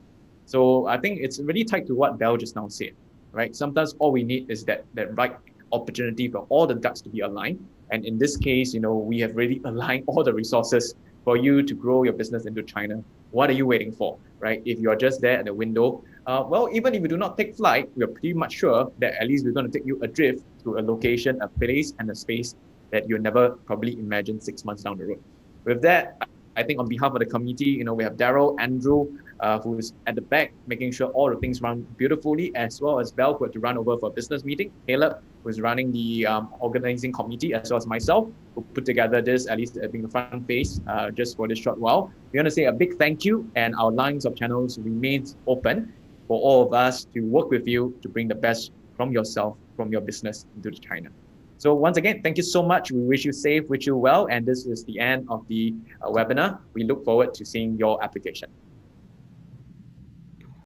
A: So I think it's really tied to what Belle just now said, right? Sometimes all we need is that right opportunity for all the ducks to be aligned. And in this case, we have really aligned all the resources for you to grow your business into China. What are you waiting for, right? If you're just there at the window, well, even if you do not take flight, we're pretty much sure that at least we're going to take you adrift to a location, a place, and a space that you never probably imagined 6 months down the road. With that, I think on behalf of the community, we have Daryl, Andrew, who's at the back, making sure all the things run beautifully, as well as Belle, who had to run over for a business meeting, Caleb, who's running the organizing committee, as well as myself, who put together this, at least being the front face, just for this short while. We want to say a big thank you, and our lines of channels remains open for all of us to work with you to bring the best from yourself, from your business into China. So once again, thank you so much. We wish you safe, wish you well, and this is the end of the webinar. We look forward to seeing your application.